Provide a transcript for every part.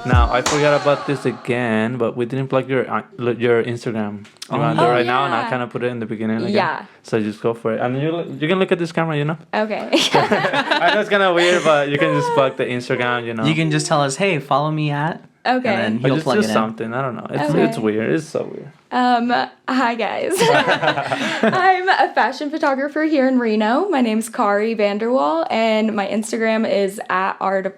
Now I forgot about this again, but we didn't plug your Instagram. You want to do it right now, and I kind of put it in the beginning again. Yeah. So just go for it, and you can look at this camera, you know. Okay. I know it's kind of weird, but you can just plug the Instagram, you know. You can just tell us, hey, follow me at. Okay. And then Or he'll just plug do it in. something. I don't know. Okay. It's weird. It's so weird. Hi guys. I'm a fashion photographer here in Reno. My name's Kari Vanderwall, and my Instagram is at art of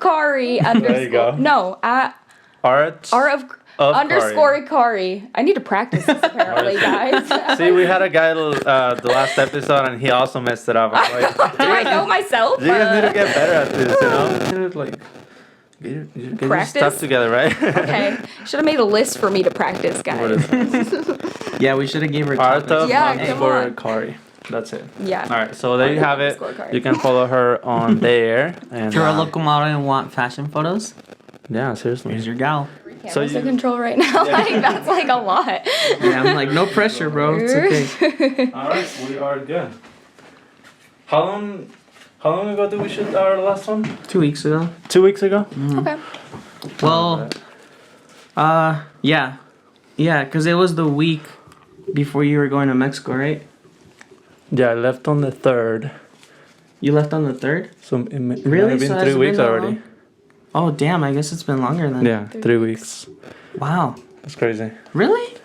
Kari There you go. No, at Art of underscore Kari. I need to practice this apparently, guys. See, we had a guy the last episode, and he also messed it up. I'm like, Do I know myself? you guys need to get better at this, you know? You need to, like, get your Practice? stuff together, right? Okay. Should have made a list for me to practice, What guys. is it? Yeah, we should have gave her Art topics. of Yeah, come underscore on. Kari. That's it. Yeah. All right, so there you have it. Underscore Kari. You can follow her on there. And If you're a local model and want fashion photos, yeah, seriously. here's your gal. So Cameras you- in control right now. Like that's like a lot. Yeah, I'm like, no pressure, bro. It's okay. All right, we are good. How long ago did we shoot our last one? 2 weeks ago. 2 weeks ago. Okay. Well, yeah, because it was the week before you were going to Mexico, right? Yeah, I left on the 3rd. You left on the 3rd? So it might Really? have been So has 3 it been weeks that already. long? Oh, damn, I guess it's been longer than Yeah, 3 weeks. Wow. That's crazy. Really?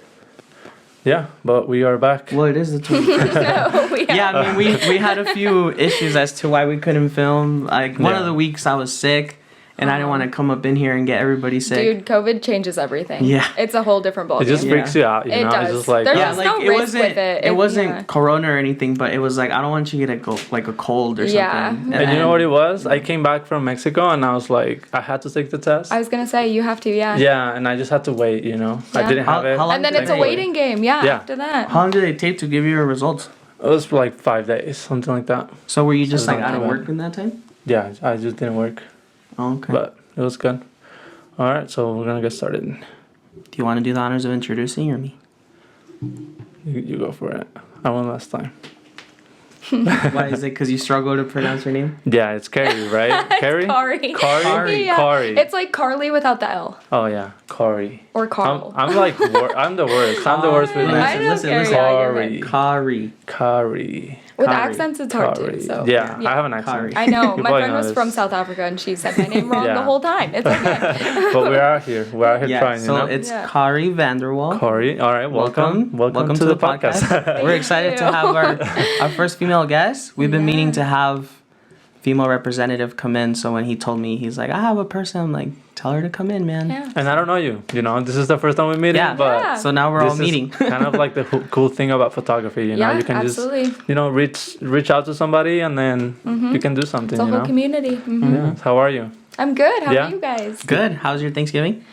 Yeah, but we are back. Well, it is the 23rd. So, Yeah, I mean, we had a few issues as to why we couldn't film. Like, one Yeah. of the weeks I was sick, and I didn't want to come up in here and get everybody sick. Dude, COVID changes everything. Yeah. It's a whole different ballgame. It just freaks you out, you It know? does. It's just like, There's Yeah, just like no it risk wasn't. with it. It wasn't Yeah. corona or anything, but it was like I don't want you to get like a cold or something. Yeah. and you know what it was? I came back from Mexico and I was like, I had to take the test. I was gonna say you have to, yeah. Yeah, and I just had to wait, you know? I Yeah. didn't have it. How long And then did it's it a take? waiting game, yeah. Yeah. After that. How long did it take to give you your results? It was for like 5 days, something like that. So were you just like Not out of bad. work in that time? Yeah, I just didn't work, Oh, okay. but it was good. All right, so we're gonna get started. Do you want to do the honors of introducing or me? You go for it. I won last time. Why is it? Because you struggle to pronounce your name? Yeah, it's Carrie, right? Carrie? Kari. Kari? Yeah. Kari. It's like Carly without the L. Oh yeah, Kari. Or Carl. I'm like I'm the worst. I'm the worst with I names. know, listen, Carrie, yeah, you're Kari. good. Kari. Kari. With Kari. accents, it's hard Kari. too. So Yeah, I have an accent. Kari. I know. You My probably friend know was this. from South Africa, and she said my name wrong Yeah. the whole time. It's okay. But we're out here. We're out here Yeah, trying, so you know? it's Yeah. Kari Vanderwall. Kari. All right, welcome to the podcast. We're excited to you. have our first female guest. We've been meaning to have female representative come in. So when he told me, he's like, I have a person. I'm like, tell her to come in, man. Yeah. And I don't know you. You know, this is the first time we're meeting, Yeah. but Yeah. So now we're all this meeting. is kind of like the cool thing about photography. You know, Yeah, you can absolutely. just you know reach out to somebody and then you can do something. It's a You whole know. community. Mhm. Yeah. How are you? I'm good. How Yeah. are you guys? Good. How's your Thanksgiving?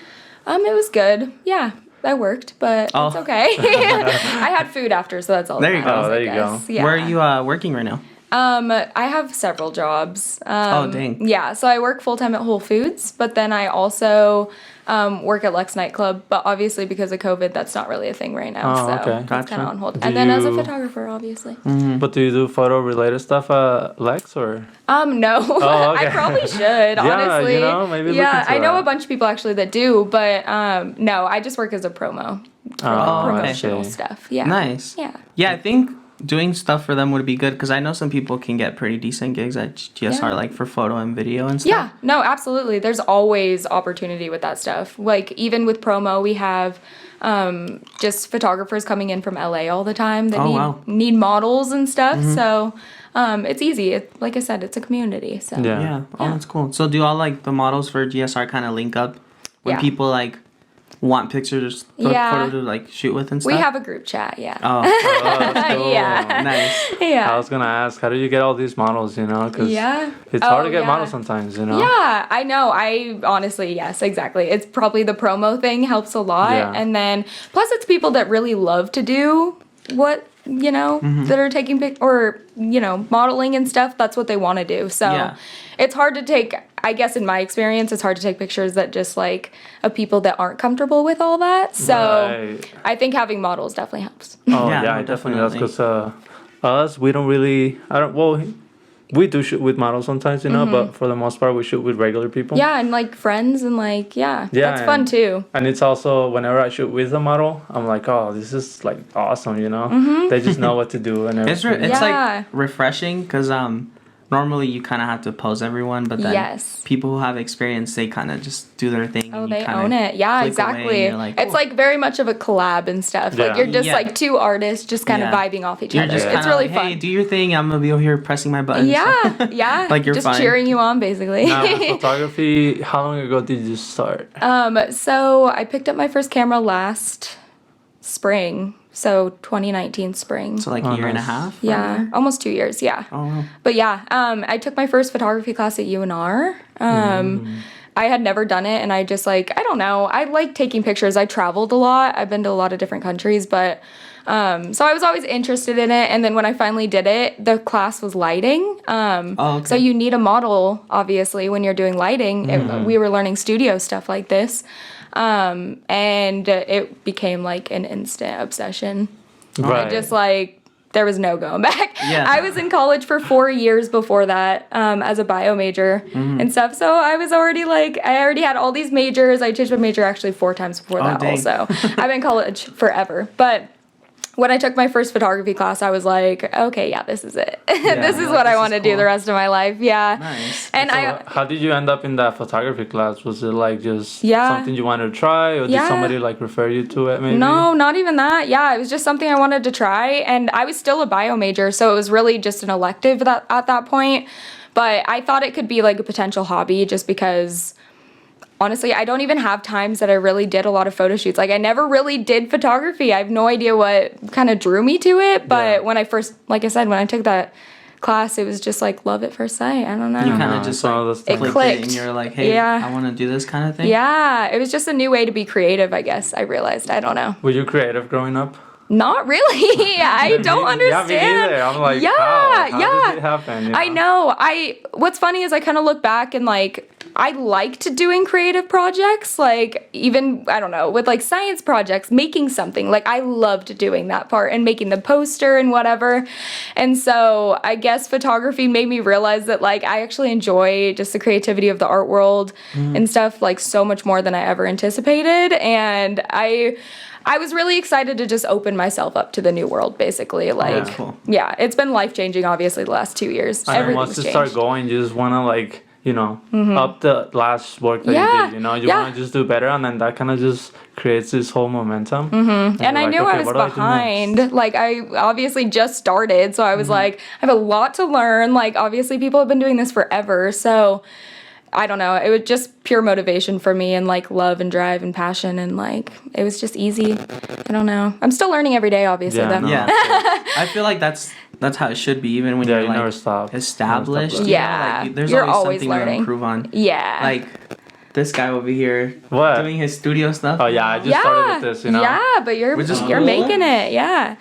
It was good. Yeah. I worked, but Oh. it's okay. I had food after, so that's all. There that you go. matters, Oh, I there you go. guess. Yeah. Where are you working right now? I have several jobs. Oh, dang. Yeah, so I work full time at Whole Foods, but then I also work at Lex Nightclub. But obviously, because of COVID, that's not really a thing right now. Oh, so okay. it's Gotcha. kind of on hold. Do And then as a you- photographer, obviously. But do you do photo related stuff, Lex, or? No, Oh, okay. I probably should. Honestly, you know, maybe look yeah, into I know that. a bunch of people actually that do, but no, I just work as a promo for Oh, promotional okay. stuff. Yeah, Nice. Yeah. Yeah, I think doing stuff for them would be good because I know some people can get pretty decent gigs at GSR, Yeah. like for photo and video and stuff. Yeah, no, absolutely. There's always opportunity with that stuff. Like even with promo, we have just photographers coming in from LA all the time that Oh, need wow. need models and stuff. So it's easy. Like I said, it's a community. So Yeah. Yeah. Oh, that's cool. So do all like the models for GSR kind of link up when Yeah. people like want pictures, Yeah. photo to like shoot with and stuff? we have a group chat. Yeah. Oh, Oh, that's cool. Yeah. nice. Yeah. I was gonna ask, how do you get all these models? You know, because Yeah. it's hard Oh, to get yeah. models sometimes. You know. Yeah, I know. I honestly, yes, exactly. It's probably the promo thing helps a lot. Yeah. And then plus it's people that really love to do what, you know, that are taking modeling and stuff. That's what they want to do. So Yeah. it's hard to take, I guess in my experience, it's hard to take pictures that just like of people that aren't comfortable with all that. So Right. I think having models definitely helps. Oh Yeah, yeah, no, it definitely does. definitely. Because us, we don't really. I don't. Well, we do shoot with models sometimes, you know, but for the most part, we shoot with regular people. Yeah, and like friends and like Yeah, that's fun and- too. And it's also whenever I shoot with a model, I'm like, oh, this is like awesome, you know. They just know what to do and It's everything. it's Yeah. like refreshing because normally you kind of have to pose everyone, but then Yes. people who have experience, they kind of just do their thing. Oh, and you they kinda own it. Yeah, click away and exactly. you're like, It's "Oh." like very much of a collab and stuff. Like Yeah. you're just Yeah. like two artists just kind of Yeah. vibing off each You're other. just It's kinda really like, hey, fun. do your thing. I'm gonna be over here pressing my buttons. Yeah, yeah. Like you're just fine. cheering you on basically. Now, photography, how long ago did you start? So I picked up my first camera last spring. So 2019 spring. So like Oh, a year and a nice. half. Yeah, almost 2 years. Yeah. Oh wow. But yeah, I took my first photography class at UNR. I had never done it, and I just like, I don't know, I like taking pictures. I traveled a lot. I've been to a lot of different countries, but so I was always interested in it. And then when I finally did it, the class was lighting. okay. So you need a model, obviously, when you're doing lighting. We were learning studio stuff like this. And it became like an instant obsession. I just like, there was no going back. Yeah. I was in college for 4 years before that as a bio major and stuff. So I was already like, I already had all these majors. I changed my major actually 4 times before that dang. also. I've been in college forever. But when I took my first photography class, I was like, okay, yeah, this is it. This is like, what I this want to is do cool. the rest of my life. Yeah. Nice. And So how did you end up in that photography class? Was it like just Yeah. something you wanted to try, or did Yeah. somebody like refer you to it? Maybe. No, not even that. Yeah, it was just something I wanted to try, and I was still a bio major, so it was really just an elective at that point. But I thought it could be like a potential hobby, just because honestly, I don't even have times that I really did a lot of photo shoots. Like I never really did photography. I have no idea what kind of drew me to it. But Yeah. when I first, like I said, when I took that class, it was just like love at first sight. I don't know. You kind No, of just it's one of those like things. It clicked it and clicked. you're like, hey, Yeah. I want to do this kind of thing. Yeah, it was just a new way to be creative, I guess. I realized. I don't know. Were you creative growing up? Not really. I don't understand. Yeah, me neither. I'm like, yeah, how yeah. did it happen? You I know. What's funny is I kind of look back and like I liked doing creative projects, like even I don't know, with like science projects, making something. Like I loved doing that part and making the poster and whatever. And so I guess photography made me realize that like I actually enjoy just the creativity of the art world and stuff like so much more than I ever anticipated. And I was really excited to just open myself up to the new world, basically. Like, that's cool. yeah, it's been life changing, obviously, the last 2 years. And then Everything's once you changed. start going, you just wanna like, you know, up the last work that you Yeah, did. You know, you yeah. wanna just do better, and then that kind of just creates this whole momentum. And I knew I was behind. Like, I obviously just started, so I was like, I have a lot to learn. Like, obviously, people have been doing this forever, so I don't know. It was just pure motivation for me and like love and drive and passion, and like it was just easy. I don't know. I'm still learning every day, obviously. Yeah, though. no. Yeah. I feel like that's how it should be, even when Yeah, you're you like never stop. established. Never stop you know, Yeah, like, there's you're always always something to learning. improve on. Yeah. Like this guy over here What? doing his studio stuff. Oh yeah, I just yeah. started with this. You know. Yeah, but you're Which is you're cool. making it. Yeah.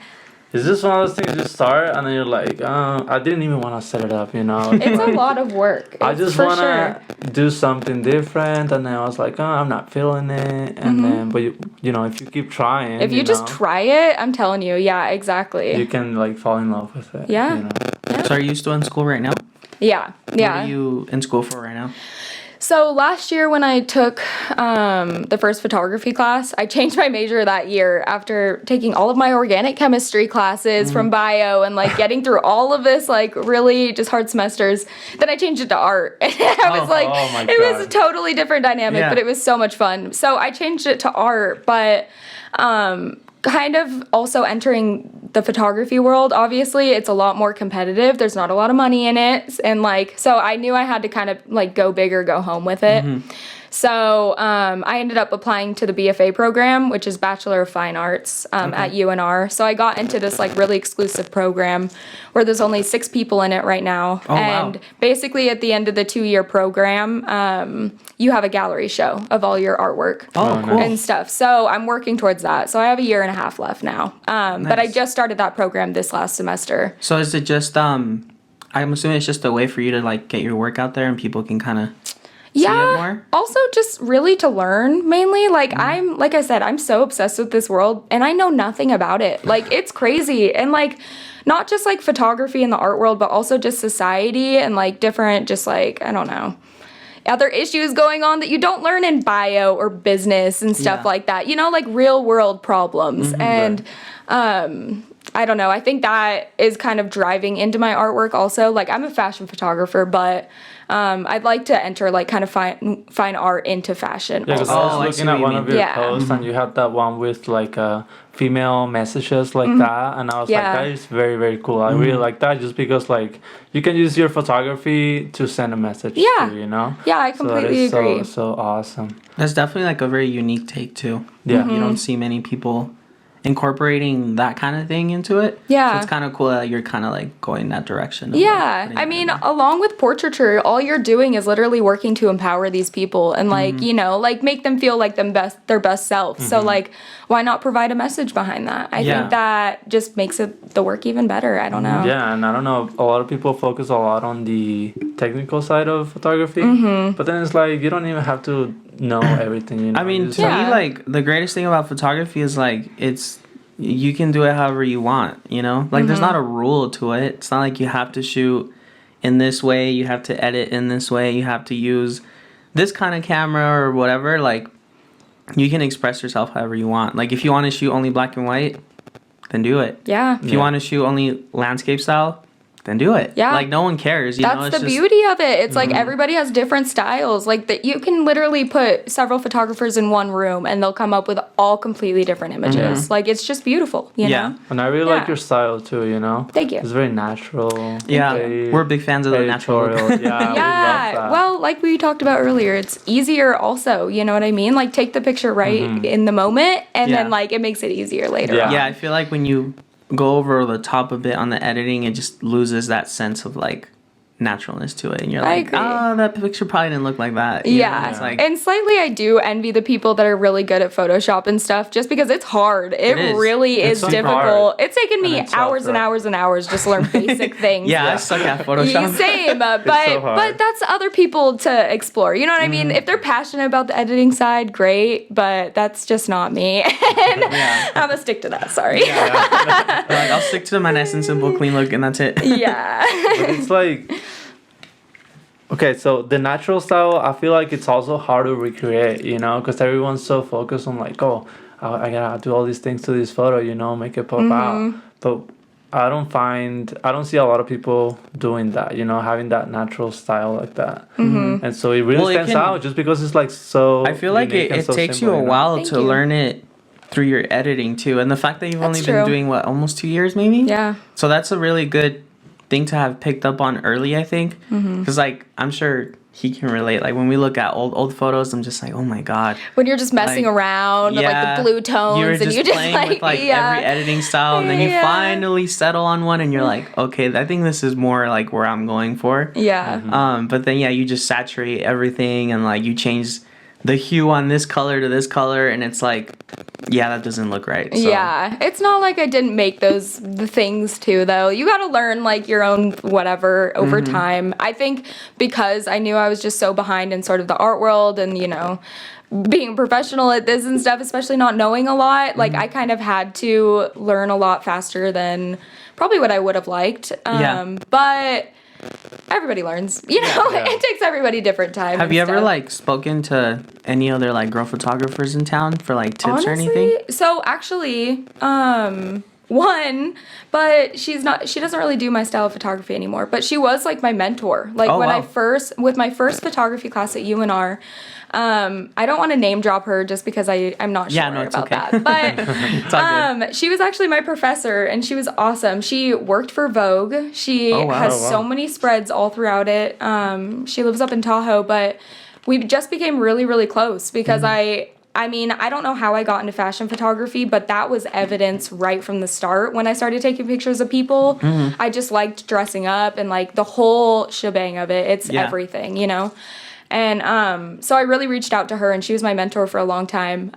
It's just one of those things you start and then you're like, I didn't even want to set it up, you know. It's a lot of work. I It's just for want to sure. do something different, and then I was like, I'm not feeling it. And then, but you know, if you keep trying, Mm-hmm. If you just know, try it, I'm telling you, yeah, exactly. you can like fall in love with it. Yeah. You know? So are you still in school right now? Yeah, yeah. What are you in school for right now? So last year when I took the first photography class, I changed my major that year after taking all of my organic chemistry classes from bio and like getting through all of this like really just hard semesters. Then I changed it to art. And I was like, oh my it was a God. totally different dynamic, Yeah. but it was so much fun. So I changed it to art, but kind of also entering the photography world, obviously it's a lot more competitive. There's not a lot of money in it, and like so I knew I had to kind of like go big or go home with it. So I ended up applying to the BFA program, which is Bachelor of Fine Arts at UNR. So I got into this like really exclusive program where there's only 6 people in it right now. Oh, wow. And basically at the end of the 2-year program, you have a gallery show of all your artwork Oh, cool. and stuff. So I'm working towards that. So I have a year and a half left now. But I Nice. just started that program this last semester. So is it just I'm assuming it's just a way for you to like get your work out there and people can kind of see Yeah. it more? Also, just really to learn mainly. Like, like I said, I'm so obsessed with this world and I know nothing about it. Like, it's crazy. And, like, not just like photography in the art world, but also just society and like different, just like, I don't know, other issues going on that you don't learn in bio or business and stuff Yeah. like that, you know, like real world problems. And I don't know, I think that is kind of driving into my artwork also. Like, I'm a fashion photographer, but I'd like to enter like kind of find art into fashion Yeah, because also. I I was see looking what at you one mean. of your Yeah. posts, and you had that one with like female messages like that, and I was like, Yeah. that is very very cool. I really like that, just because like you can use your photography to send a message. Yeah. To, you know. Yeah, I So that completely is agree. so awesome. That's definitely like a very unique take too. Yeah. You don't see many people incorporating that kind of thing into it. Yeah. So it's kind of cool that you're kind of like going that direction. Of, Yeah, like, putting I it mean, in there. along with portraiture, all you're doing is literally working to empower these people and like, you know, like make them feel like their best self. So like, why not provide a message behind that? I Yeah. think that just makes the work even better. I don't know. Yeah, and I don't know, a lot of people focus a lot on the technical side of photography, but then it's like you don't even have to know everything. You know. I mean, You just to Yeah. me, like the greatest thing about photography is like you can do it however you want. You know, like there's not a rule to it. It's not like you have to shoot in this way. You have to edit in this way. You have to use this kind of camera or whatever. Like you can express yourself however you want. Like if you want to shoot only black and white, then do it. Yeah. If you Yeah. want to shoot only landscape style, then do it. Yeah. Like no one cares. You know, That's it's the just, beauty of it. It's like everybody has different styles. Like that you can literally put several photographers in one room and they'll come up with all completely different images. Like it's just beautiful, you Yeah. know? And I really Yeah. like your style too, you know? Thank you. It's very natural. Yeah, very we're big fans of the natural look. editorial. Yeah, we love Yeah, that. well, like we talked about earlier, it's easier also, you know what I mean? Like take the picture right in the moment and Yeah. then like it makes it easier later Yeah. on. Yeah, I feel like when you go over the top a bit on the editing, it just loses that sense of like naturalness to it, and you're I like, agree. oh, that picture probably didn't look like that. You know, Yeah. it's like And slightly I do envy the people that are really good at Photoshop and stuff just because it's hard. It is. really It's is super difficult. hard. It's taken me And it's hours and software. hours and hours just to learn basic things. yeah, I Yeah. suck at Photoshop. Same, but so hard. but that's other people to explore. You know what I mean? If they're passionate about the editing side, great. But that's just not me. And Yeah. I'm gonna stick to that. Sorry. Like, I'll stick to my nice and simple, clean look, and that's it. Yeah. But it's like, okay, so the natural style, I feel like it's also hard to recreate, you know, because everyone's so focused on like, oh, I gotta do all these things to this photo, you know, make it pop out. But I don't see a lot of people doing that, you know, having that natural style like that. And so it really Well, it stands can- out just because it's like so. I feel like unique it and so takes simple, you a know? while Thank to you. learn it through your editing too, and the fact that you've That's only true. been doing what, almost 2 years maybe. Yeah. So that's a really good thing to have picked up on early, I think, because like I'm sure he can relate. Like when we look at old photos, I'm just like, oh my god. When you're just messing Like, around with like the blue tones you were and just you just playing like, with like yeah. every editing style, and then you Yeah. finally settle on one, and you're like, okay, I think this is more like where I'm going for. Yeah. But then yeah, you just saturate everything, and like you change the hue on this color to this color, and it's like, yeah, that doesn't look right. So. Yeah, it's not like I didn't make the things too though. You got to learn like your own whatever over time. I think because I knew I was just so behind in sort of the art world and you know being a professional at this and stuff, especially not knowing a lot, like I kind of had to learn a lot faster than probably what I would have liked. Yeah. But everybody learns, you know. Yeah. It takes everybody different time. Have and you ever stuff. like spoken to any other like girl photographers in town for like tips or anything? So actually, one, but she doesn't really do my style of photography anymore, but she was like my mentor. Like Oh, when wow. with my first photography class at UNR, I don't want to name drop her just because I'm not sure Yeah, no, it's about okay. that. But It's all good. she was actually my professor and she was awesome. She worked for Vogue. She Oh, wow. has Oh, wow. so many spreads all throughout it. She lives up in Tahoe, but we just became really, really close because I mean, I don't know how I got into fashion photography, but that was evidence right from the start when I started taking pictures of people. I just liked dressing up and like the whole shebang of it. It's Yeah. everything, you know? And so I really reached out to her and she was my mentor for a long time.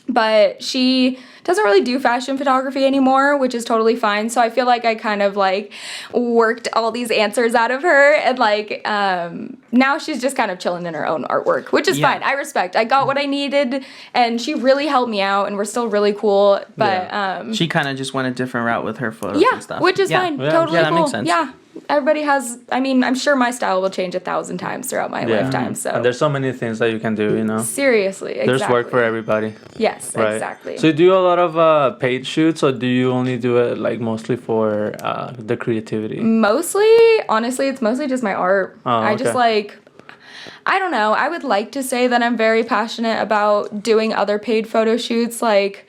but she doesn't really do fashion photography anymore, which is totally fine. So I feel like I kind of like worked all these answers out of her, and like now she's just kind of chilling in her own artwork, which is fine. I respect. I got what I needed, and she really helped me out, and we're still really cool. But she kind of just went a different route with her photos and stuff. which is fine. Yeah. Totally Yeah, that cool. makes sense. Yeah. Everybody has, I mean, I'm sure my style will change 1,000 times throughout my lifetime. So And there's so many things that you can do, you know. seriously, exactly. There's work for everybody. Yes, Right. exactly. So you do a lot of paid shoots, or do you only do it like mostly for the creativity? Mostly, honestly, it's mostly just my art. Oh, I just okay. like, I don't know. I would like to say that I'm very passionate about doing other paid photo shoots. Like,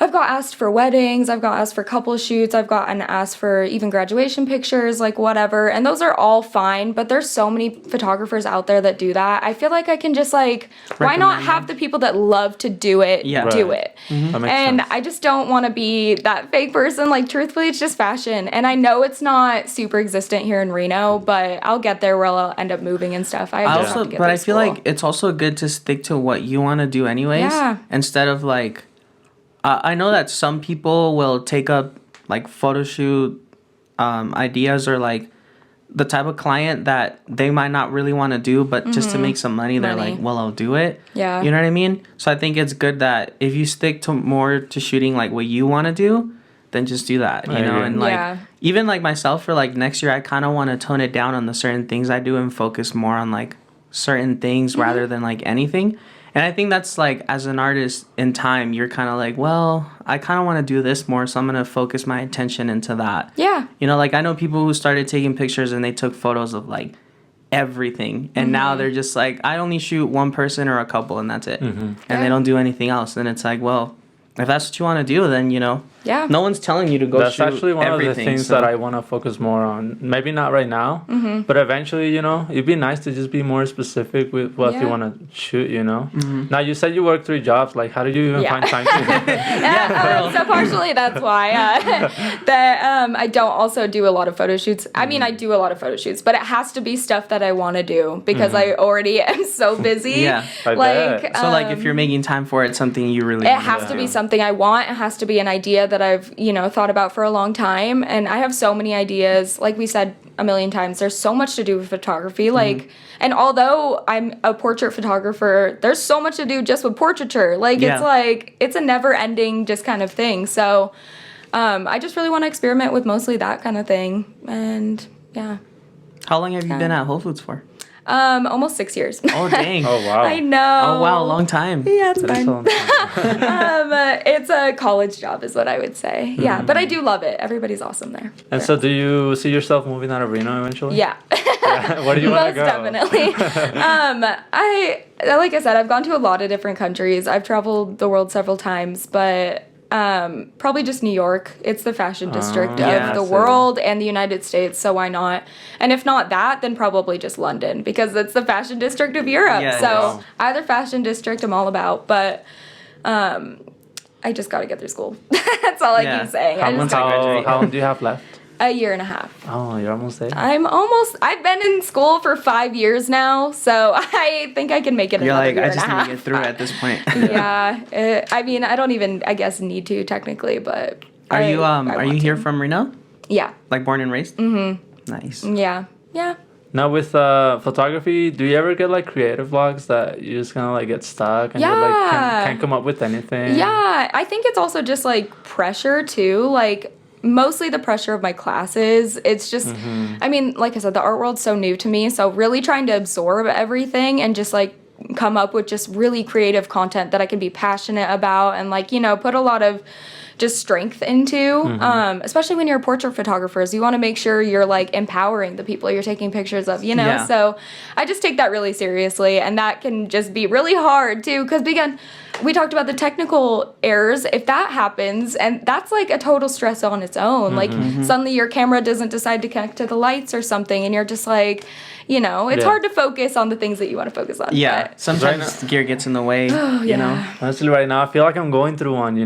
I've got asked for weddings, I've got asked for couple shoots, I've gotten asked for even graduation pictures, like whatever. And those are all fine, but there's so many photographers out there that do that. I feel like I can just like, why not Recommend have the people that love to do it, Yeah. do Right. it? That makes And sense. I just don't want to be that fake person. Like, truthfully, it's just fashion. And I know it's not super existent here in Reno, but I'll get there where I'll end up moving and stuff. I I just have also, to get but I through feel school. like it's also good to stick to what you want to do anyways. Yeah. Instead of like, I know that some people will take up like photo shoot ideas, or like the type of client that they might not really want to do, but just to make some money, they're Mm-hmm. Money. like, well, I'll do it. Yeah. You know what I mean? So I think it's good that if you stick to more to shooting like what you want to do, then just do that, you I know? agree. And like, Yeah. even like myself for like next year, I kind of want to tone it down on the certain things I do and focus more on like certain things Mm-hmm. rather than like anything. And I think that's like, as an artist in time, you're kind of like, well, I kind of want to do this more, so I'm going to focus my attention into that. Yeah. You know, like I know people who started taking pictures and they took photos of like everything. And Mm-hmm. now they're just like, I only shoot one person or a couple and that's it. And Yeah. they don't do anything else. And it's like, well, if that's what you want to do, then, you know, Yeah. no one's telling you to go That's shoot actually one of the everything, things so- that I want to focus more on. Maybe not right now, Mm-hmm. but eventually, you know, it'd be nice to just be more specific with what you Yeah. want to shoot, you know. Mm-hmm. Now, you said you work 3 jobs. Like, how did you even Yeah. find time to So partially that's why that I don't also do a lot of photo shoots. I mean, I do a lot of photo shoots, but it has to be stuff that I want to do because I already am so busy. Yeah. I like bet. So like if you're making time for it, something you really it wanna has to do. be something I want. It has to be an idea that I've, thought about for a long time. And I have so many ideas. Like we said a million times, there's so much to do with photography. Like, and although I'm a portrait photographer, there's so much to do just with portraiture. Like, Yeah. it's like, it's a never ending just kind of thing. So, I just really want to experiment with mostly that kind of thing. And yeah, How long have you been at Whole Foods for? almost 6 years. Oh dang. Oh, wow. I know. Oh wow, a long time. Yeah, it's That is fine. so- It's a college job, is what I would say. Yeah, but I do love it. Everybody's awesome there. And so, do you see yourself moving out of Reno eventually? Yeah, Where do you want to most go? definitely. I like I said, I've gone to a lot of different countries. I've traveled the world several times, but probably just New York. It's the fashion district yeah, of the so- world and the United States, so why not? And if not that, then probably just London because it's the fashion district of Europe. Yeah, so wow. either fashion district I'm all about, but I just got to get through school. That's all Yeah. I keep saying. I Once just, I graduate. How long do you have left? a year and a half. Oh, you're almost there. I've been in school for 5 years now, so I think I can make it You're another like, year I and just a need half. to get through it at this point. Yeah, I mean, I don't even, I guess, need to technically, but Are you I are you want here to. from Reno? Yeah, Like born and raised? Mm-hmm. Nice. yeah, yeah. Now with photography, do you ever get like creative blocks that you just kind of like get stuck and you like Yeah. can't come up with anything? Yeah, I think it's also just like pressure too. Like mostly the pressure of my classes. It's just, I mean, like I said, the art world's so new to me. So really trying to absorb everything and just like come up with just really creative content that I can be passionate about and like, put a lot of just strength into, especially when you're portrait photographers. You want to make sure you're like empowering the people you're taking pictures of, Yeah. So I just take that really seriously, and that can just be really hard too, because again, we talked about the technical errors. If that happens, and that's like a total stress on its own. Like suddenly your camera doesn't decide to connect to the lights or something, and you're just like, it's Yeah. hard to focus on the things that you want to focus on. Yeah. but- Sometimes gear gets in the way, you know. Honestly, right now I feel like I'm going through one,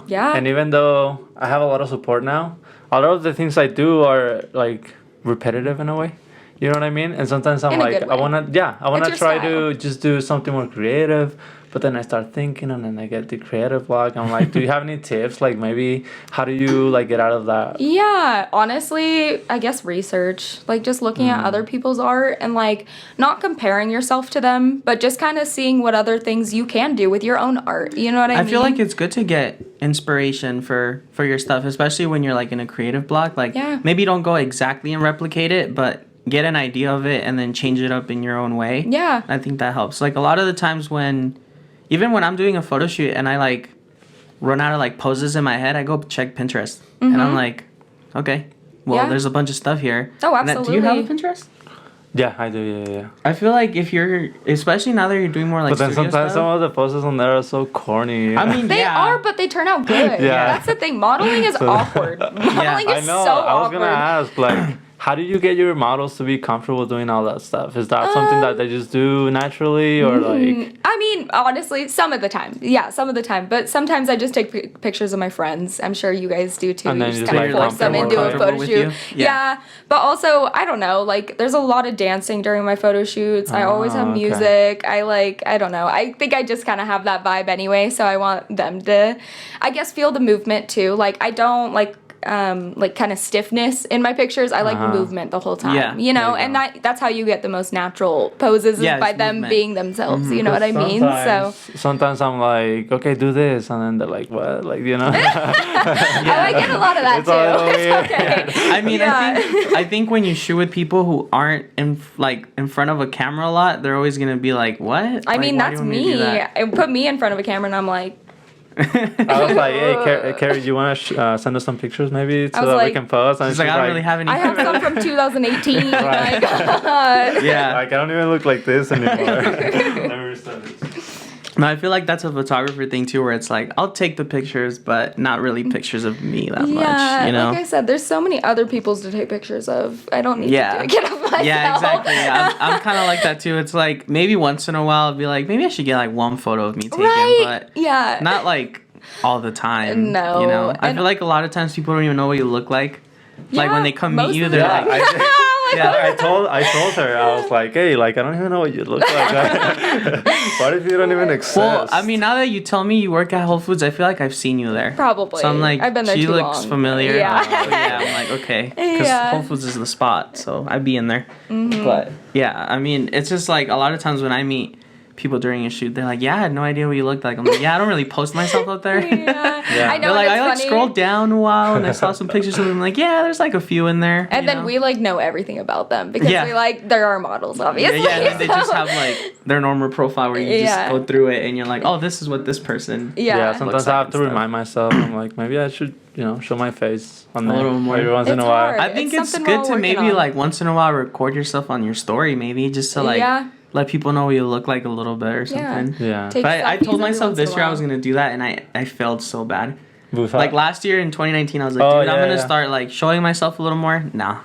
Yeah. And even though I have a lot of support now, a lot of the things I do are like repetitive in a way. You know what I mean? And sometimes I'm In a like, good I way. wanna, yeah, I wanna your try style. to just do something more creative, but then I start thinking, and then I get the creative block. I'm like, do you have any tips? Like maybe how do you like get out of that? Yeah, honestly, I guess research. Like just looking at other people's art and like not comparing yourself to them, but just kind of seeing what other things you can do with your own art. You know what I mean? I feel like it's good to get inspiration for your stuff, especially when you're like in a creative block. Like Yeah. maybe don't go exactly and replicate it, but get an idea of it and then change it up in your own way. Yeah. I think that helps. Like a lot of the times even when I'm doing a photo shoot and I like run out of like poses in my head, I go check Pinterest and I'm like, okay, well, Yeah. there's a bunch of stuff here. Oh, And do you have a absolutely. Pinterest? Yeah, I do. Yeah. I feel like if you're, especially now that you're doing more like But then studio sometimes some stuff, of the poses on there are so corny. I mean, They yeah. are, but they turn out good. Yeah. That's the thing. Modeling is awkward. Modeling I is know. so I was awkward. gonna ask, like, how do you get your models to be comfortable doing all that stuff? Is that something that they just do naturally, or like? I mean, honestly, some of the time. Yeah, some of the time. But sometimes I just take pictures of my friends. I'm sure you guys do too. And You then just just, kind of like, force them comfortable into a with photo with shoot. you? Yeah. But also, I don't know, like, there's a lot of dancing during my photo shoots. I always have Oh, okay. music. I don't know. I think I just kind of have that vibe anyway. So I want them to, I guess, feel the movement too. Like, I don't like kind of stiffness in my pictures. I like movement the whole time. Yeah, You know, there you and go. that's how you get the most natural poses Yeah, is by it's them movement. being themselves. You know what I mean? So Sometimes I'm like, okay, do this, and then they're like, what? Like, you know? I get a lot of that It's a little too. weird. It's okay. I mean, Yeah. I think when you shoot with people who aren't in front of a camera a lot, they're always gonna be like, "What?" I mean, Like, why that's do you want to do me. that? It put me in front of a camera, and I'm like, I was like, hey, Carrie, do you want to send us some pictures maybe so I was that we like- can post? And She's like, "I don't really have any." I have some from 2018. Right. Like, Yeah. Like, I don't even look like this anymore. Let me restart it. No, I feel like that's a photographer thing too, where it's like I'll take the pictures, but not really pictures of me that much. You know? like I said, there's so many other people's to take pictures of. I don't need Yeah. to get of myself. Yeah, exactly. Yeah, I'm kind of like that too. It's like maybe once in a while, I'll be like, maybe I should get like one photo of me taken, Right? but Yeah. not like all the time. No, You know, I and- feel like a lot of times people don't even know what you look like. Like when Yeah, they come meet most you, of they're the like, time. I- yeah. I told her, I was like, hey, like, I don't even know what you look like. What if you don't even exist? Well, I mean, now that you tell me you work at Whole Foods, I feel like I've seen you there. Probably. So I'm like, I've been there she too looks long. familiar. Yeah. So yeah, I'm like, okay. Because Yeah. Whole Foods is the spot, so I'd be in there. Mm-hmm. But yeah, I mean, it's just like a lot of times when I meet people during a shoot, they're like, yeah, I had no idea what you looked like. I'm like, yeah, I don't really post myself up there. Yeah. Yeah. I know. They're like, and I it's like funny. scrolled down a while and I saw some pictures of them. I'm like, yeah, there's like a few in there. And you then know? we like know everything about them because Yeah. we like they're our models, obviously. Yeah, and then they just so- have like their normal profile where you Yeah. just go through it and you're like, oh, this is what this person. Yeah. sometimes looks I like have and to stuff. remind myself. I'm like, maybe I should, show my face on A there little more. every once in It's a while. hard. I think It's it's something good we're to working maybe on. like once in a while record yourself on your story, maybe just to like Yeah. let people know what you look like a little bit or Yeah. something. Yeah. Take But I selfies told every myself once in this a year I was while. gonna do that, and I failed so bad. Boof Like up. last year in 2019, I was like, Oh, dude, I'm yeah, gonna yeah. start like showing myself a little more. Nah,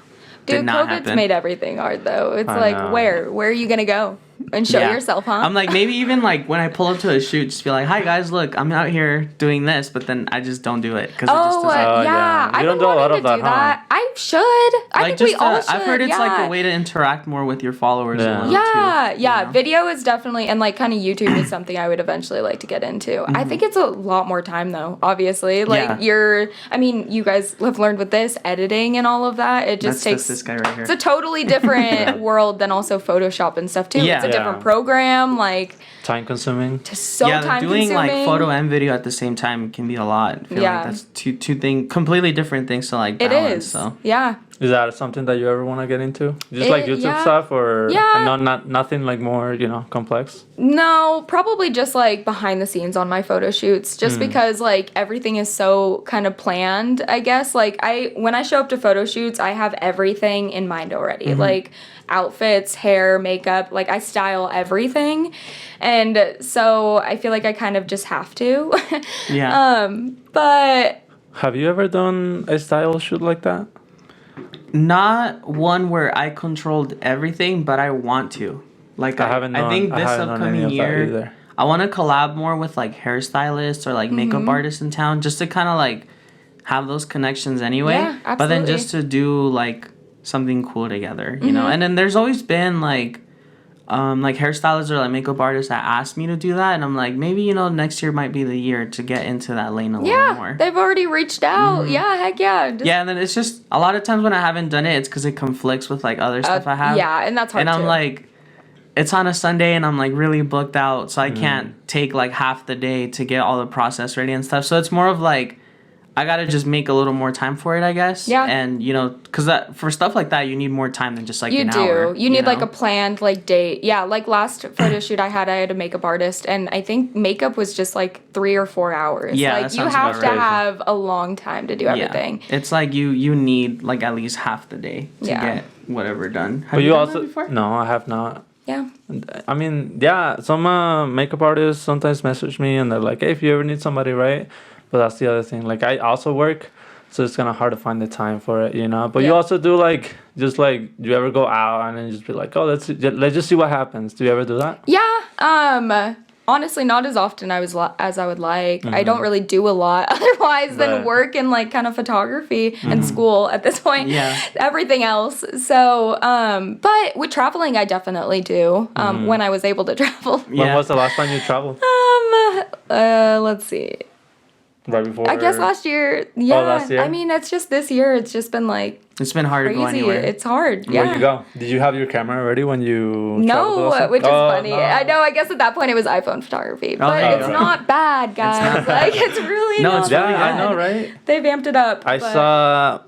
did Dude, not COVID's happen. made everything hard though. It's I like know. where are you gonna go and show Yeah. yourself, huh? I'm like maybe even like when I pull up to a shoot, just be like, hi guys, look, I'm out here doing this, but then I just don't do it because it just Oh, doesn't. Oh, yeah. yeah. I've You don't been do a lot wanting of to that, do that. I should. I Like think we just all should. I've heard it's like yeah. a way to interact more with your followers. Yeah. A little Yeah, too, yeah. you know? Video is definitely, and like kind of YouTube is something I would eventually like to get into. I think it's a lot more time though, obviously. Like Yeah. you guys have learned with this, editing and all of that. It just That's takes, this guy right here. it's a totally different world than also Photoshop and stuff too. Yeah. It's a different Yeah. program, like Time consuming. just so yeah, time doing consuming. like photo and video at the same time can be a lot. I feel Yeah. like that's completely different things to like It balance. is. So Yeah. Is that something that you ever want to get into? Just like YouTube yeah. stuff, or Yeah. nothing like more, complex? No, probably just like behind the scenes on my photo shoots, just because like everything is so kind of planned, I guess. Like when I show up to photo shoots, I have everything in mind already. Like outfits, hair, makeup, like I style everything. And so I feel like I kind of just have to. yeah, But Have you ever done a style shoot like that? not one where I controlled everything, but I want to. Like I haven't done- I think I this haven't done any upcoming of that year, either. I want to collab more with like hairstylists or like makeup artists in town, just to kind of like have those connections anyway. Yeah, But then absolutely. just to do like something cool together, you know. And then there's always been like hairstylists or like makeup artists that asked me to do that, and I'm like, maybe, you know, next year might be the year to get into that lane a little more. They've already reached out. Yeah, heck yeah. Yeah, and then it's just a lot of times when I haven't done it, it's because it conflicts with like other stuff I have. Yeah, and that's hard. And I'm too. like, it's on a Sunday and I'm like really booked out, so I can't take like half the day to get all the process ready and stuff. So it's more of like, I gotta just make a little more time for it, I guess. Yeah. And you know, because for stuff like that, you need more time than just like you an do. hour. You need like know? a planned like date. Yeah, like last photo shoot I had a makeup artist, and I think makeup was just like 3 or 4 hours. Yeah, like that you sounds have about to right. have a long time to do everything. Yeah. It's like you need like at least half the day to Yeah. get whatever done. Have But you done also that before? no, I have not. Yeah. I mean, yeah, some makeup artists sometimes message me and they're like, hey, if you ever need somebody, right? But that's the other thing. Like, I also work, so it's kind of hard to find the time for it, you know? But you Yeah. also do, like, just like, do you ever go out and then just be like, oh, let's just see what happens? Do you ever do that? Yeah. Honestly, not as often as I would like. I don't really do a lot otherwise than Right. work and like kind of photography and school at this point. Yeah. Everything else. So, but with traveling, I definitely do. When I was able to travel. When was the last time you traveled? Let's see. Right before? I guess last year. Yeah. last year? I mean, it's just this year. It's just been like It's been hard to go crazy. anywhere. It's hard. Yeah. Where'd you go? Did you have your camera ready when you traveled No, also? which is Oh, funny. no. I know. I guess at that point it was iPhone photography, but there you it's go. not bad, guys. Like it's really No, not it's Yeah, really bad. I know, right? They've amped it up. I but- saw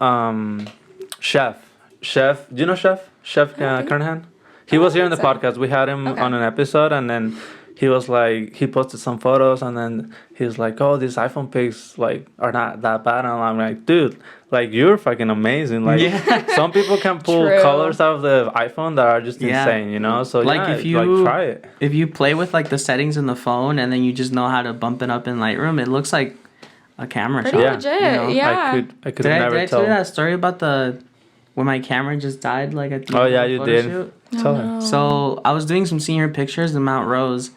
Chef. Do you know Chef Kernahan? He was here in the think so. podcast. We had him Okay. on an episode, and then he was like, he posted some photos, and then he was like, oh, these iPhone pics like are not that bad, and I'm like, dude, like you're fucking amazing. Like Yeah. some people can pull True. colors out of the iPhone that are just Yeah. insane, you know. So Like, yeah, if you- like try it. If you play with like the settings in the phone and then you just know how to bump it up in Lightroom, it looks like a camera Pretty shot. Yeah. legit. you know, Yeah. I could Did I never tell you tell. that story about when my camera just died like at the Oh end yeah, of the you photo did. shoot? Tell her. So I was doing some senior pictures in Mount Rose,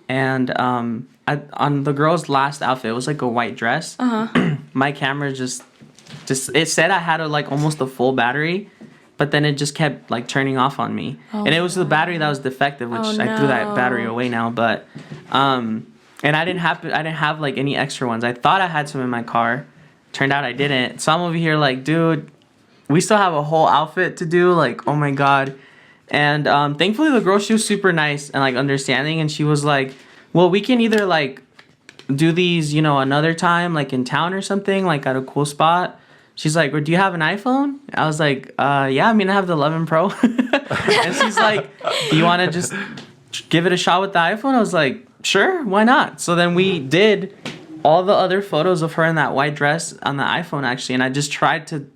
and on the girl's last outfit, it was like a white dress. My camera just it said I had like almost a full battery, but then it just kept like turning off on me, and it was the battery that was defective, which Oh, I threw that no. battery away now. But and I didn't have like any extra ones. I thought I had some in my car. Turned out I didn't. So I'm over here like, dude, we still have a whole outfit to do. Like, oh my god. And thankfully the girl, she was super nice and like understanding, and she was like, well, we can either like do these, you know, another time, like in town or something, like at a cool spot. She's like, well, do you have an iPhone? I was like, yeah, I mean, I have the 11 Pro. And she's like, do you want to just give it a shot with the iPhone? I was like, sure, why not? So then we did all the other photos of her in that white dress on the iPhone, actually, and I just tried to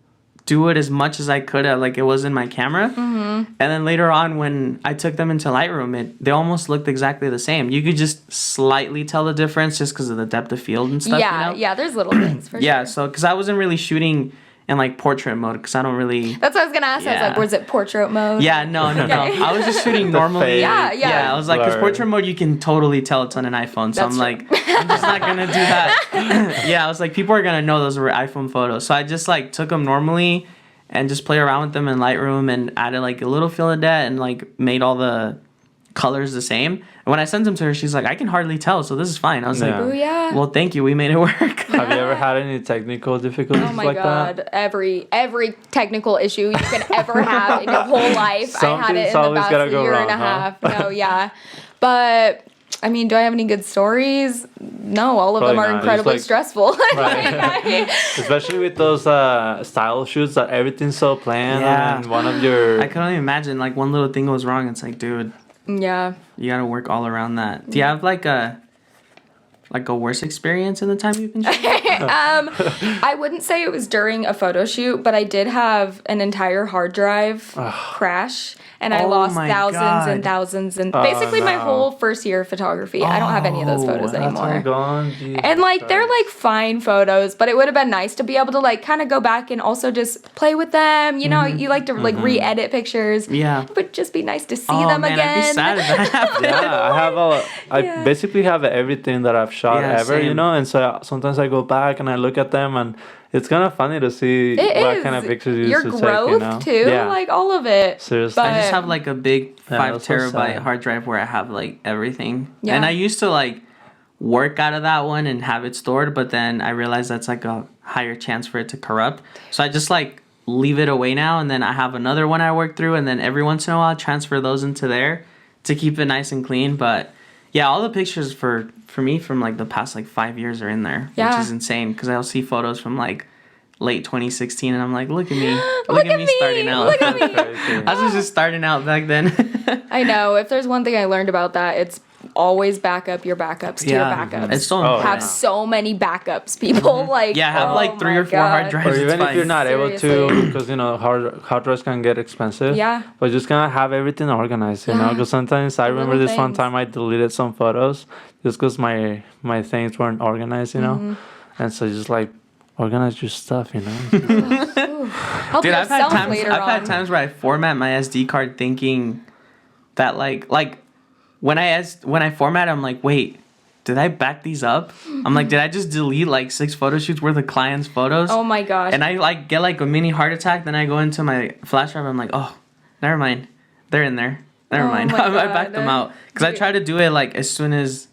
do it as much as I could, like it was in my camera. And then later on, when I took them into Lightroom, they almost looked exactly the same. You could just slightly tell the difference just because of the depth of field and stuff. Yeah, you know? yeah. There's little things for Yeah, sure. so because I wasn't really shooting in like portrait mode, because I don't really. That's what I was gonna ask. I was Yeah. like, was it portrait mode? Yeah, no. Okay. I was just shooting normally. fade. Yeah. I was like, because Blur. portrait mode, you can totally tell it's on an iPhone. So That's I'm true. like, I'm just not gonna do that. Yeah, I was like, people are gonna know those were iPhone photos. So I just like took them normally and just play around with them in Lightroom and added like a little fill of that and like made all the colors the same. And when I sent them to her, she's like, I can hardly tell, so this is fine. I was Yeah. Oh like, yeah. well, thank you, we made it work. Have you ever had any technical difficulties Oh my like god! that? Every technical issue you can ever have in your whole life, I had it Something's in the always past gotta go year wrong, and a huh? half. No, yeah, but I mean, do I have any good stories? No, all of them Probably are not. It's incredibly like- stressful. Right. Especially with those style shoots that everything's so planned Yeah. and one of your I can only imagine like one little thing goes wrong. It's like, dude, Yeah. you gotta work all around that. Do you have like a worse experience in the time you've been shooting? I wouldn't say it was during a photo shoot, but I did have an entire hard drive crash, and I Oh lost my thousands God. and thousands and basically my no. whole first year of photography. I don't have any of those Oh, photos that's all anymore. gone. Jesus And like they're Christ. like fine photos, but it would have been nice to be able to like kind of go back and also just play with them. You know, you like to like re-edit pictures. Yeah. It would just be nice to see Oh them man, again. I'd be sad if that happened. Yeah, I Yeah. basically have everything that I've shot Yeah, ever, you same. know. And so sometimes I go back and I look at them, and it's kind of funny to see It what is. kind of pictures you Your used to growth take, you know. too, Yeah, like all of it. seriously. I just But- have like a big Yeah, 5 that's so terabyte sad. hard drive where I have like everything. Yeah. And I used to like work out of that one and have it stored, but then I realized that's like a higher chance for it to corrupt. So I just like leave it away now, and then I have another one I work through, and then every once in a while I transfer those into there to keep it nice and clean. But yeah, all the pictures for me from like the past like 5 years are in there, Yeah. which is insane because I'll see photos from like late 2016 and I'm like, look at me. Look at me me, starting out. look at me. Crazy. I was just starting out back then. I know. If there's one thing I learned about that, it's always back up your backups to your backups. It's so Oh, important. Have so many backups, people. Like Yeah, have oh like 3 my or 4 hard God. drives. Or it's even if fine. you're not able to, Seriously. because you know hard drives can get expensive. Yeah. But just gonna have everything organized, you know. Yeah. Because sometimes I The remember little this one things. time I deleted some photos just because my things weren't organized, you know. Mm-hmm. And so just like organize your stuff, you know. Help Dude, I've had yourself times. later I've on. had times where I format my SD card thinking that like when I format, I'm like, wait, did I back these up? I'm like, did I just delete like 6 photo shoots worth of clients' photos? Oh my gosh. And I like get like a mini heart attack. Then I go into my flash drive. I'm like, oh, never mind. They're in there. Never Oh mind. my I backed them God. out because I try to do it like as soon as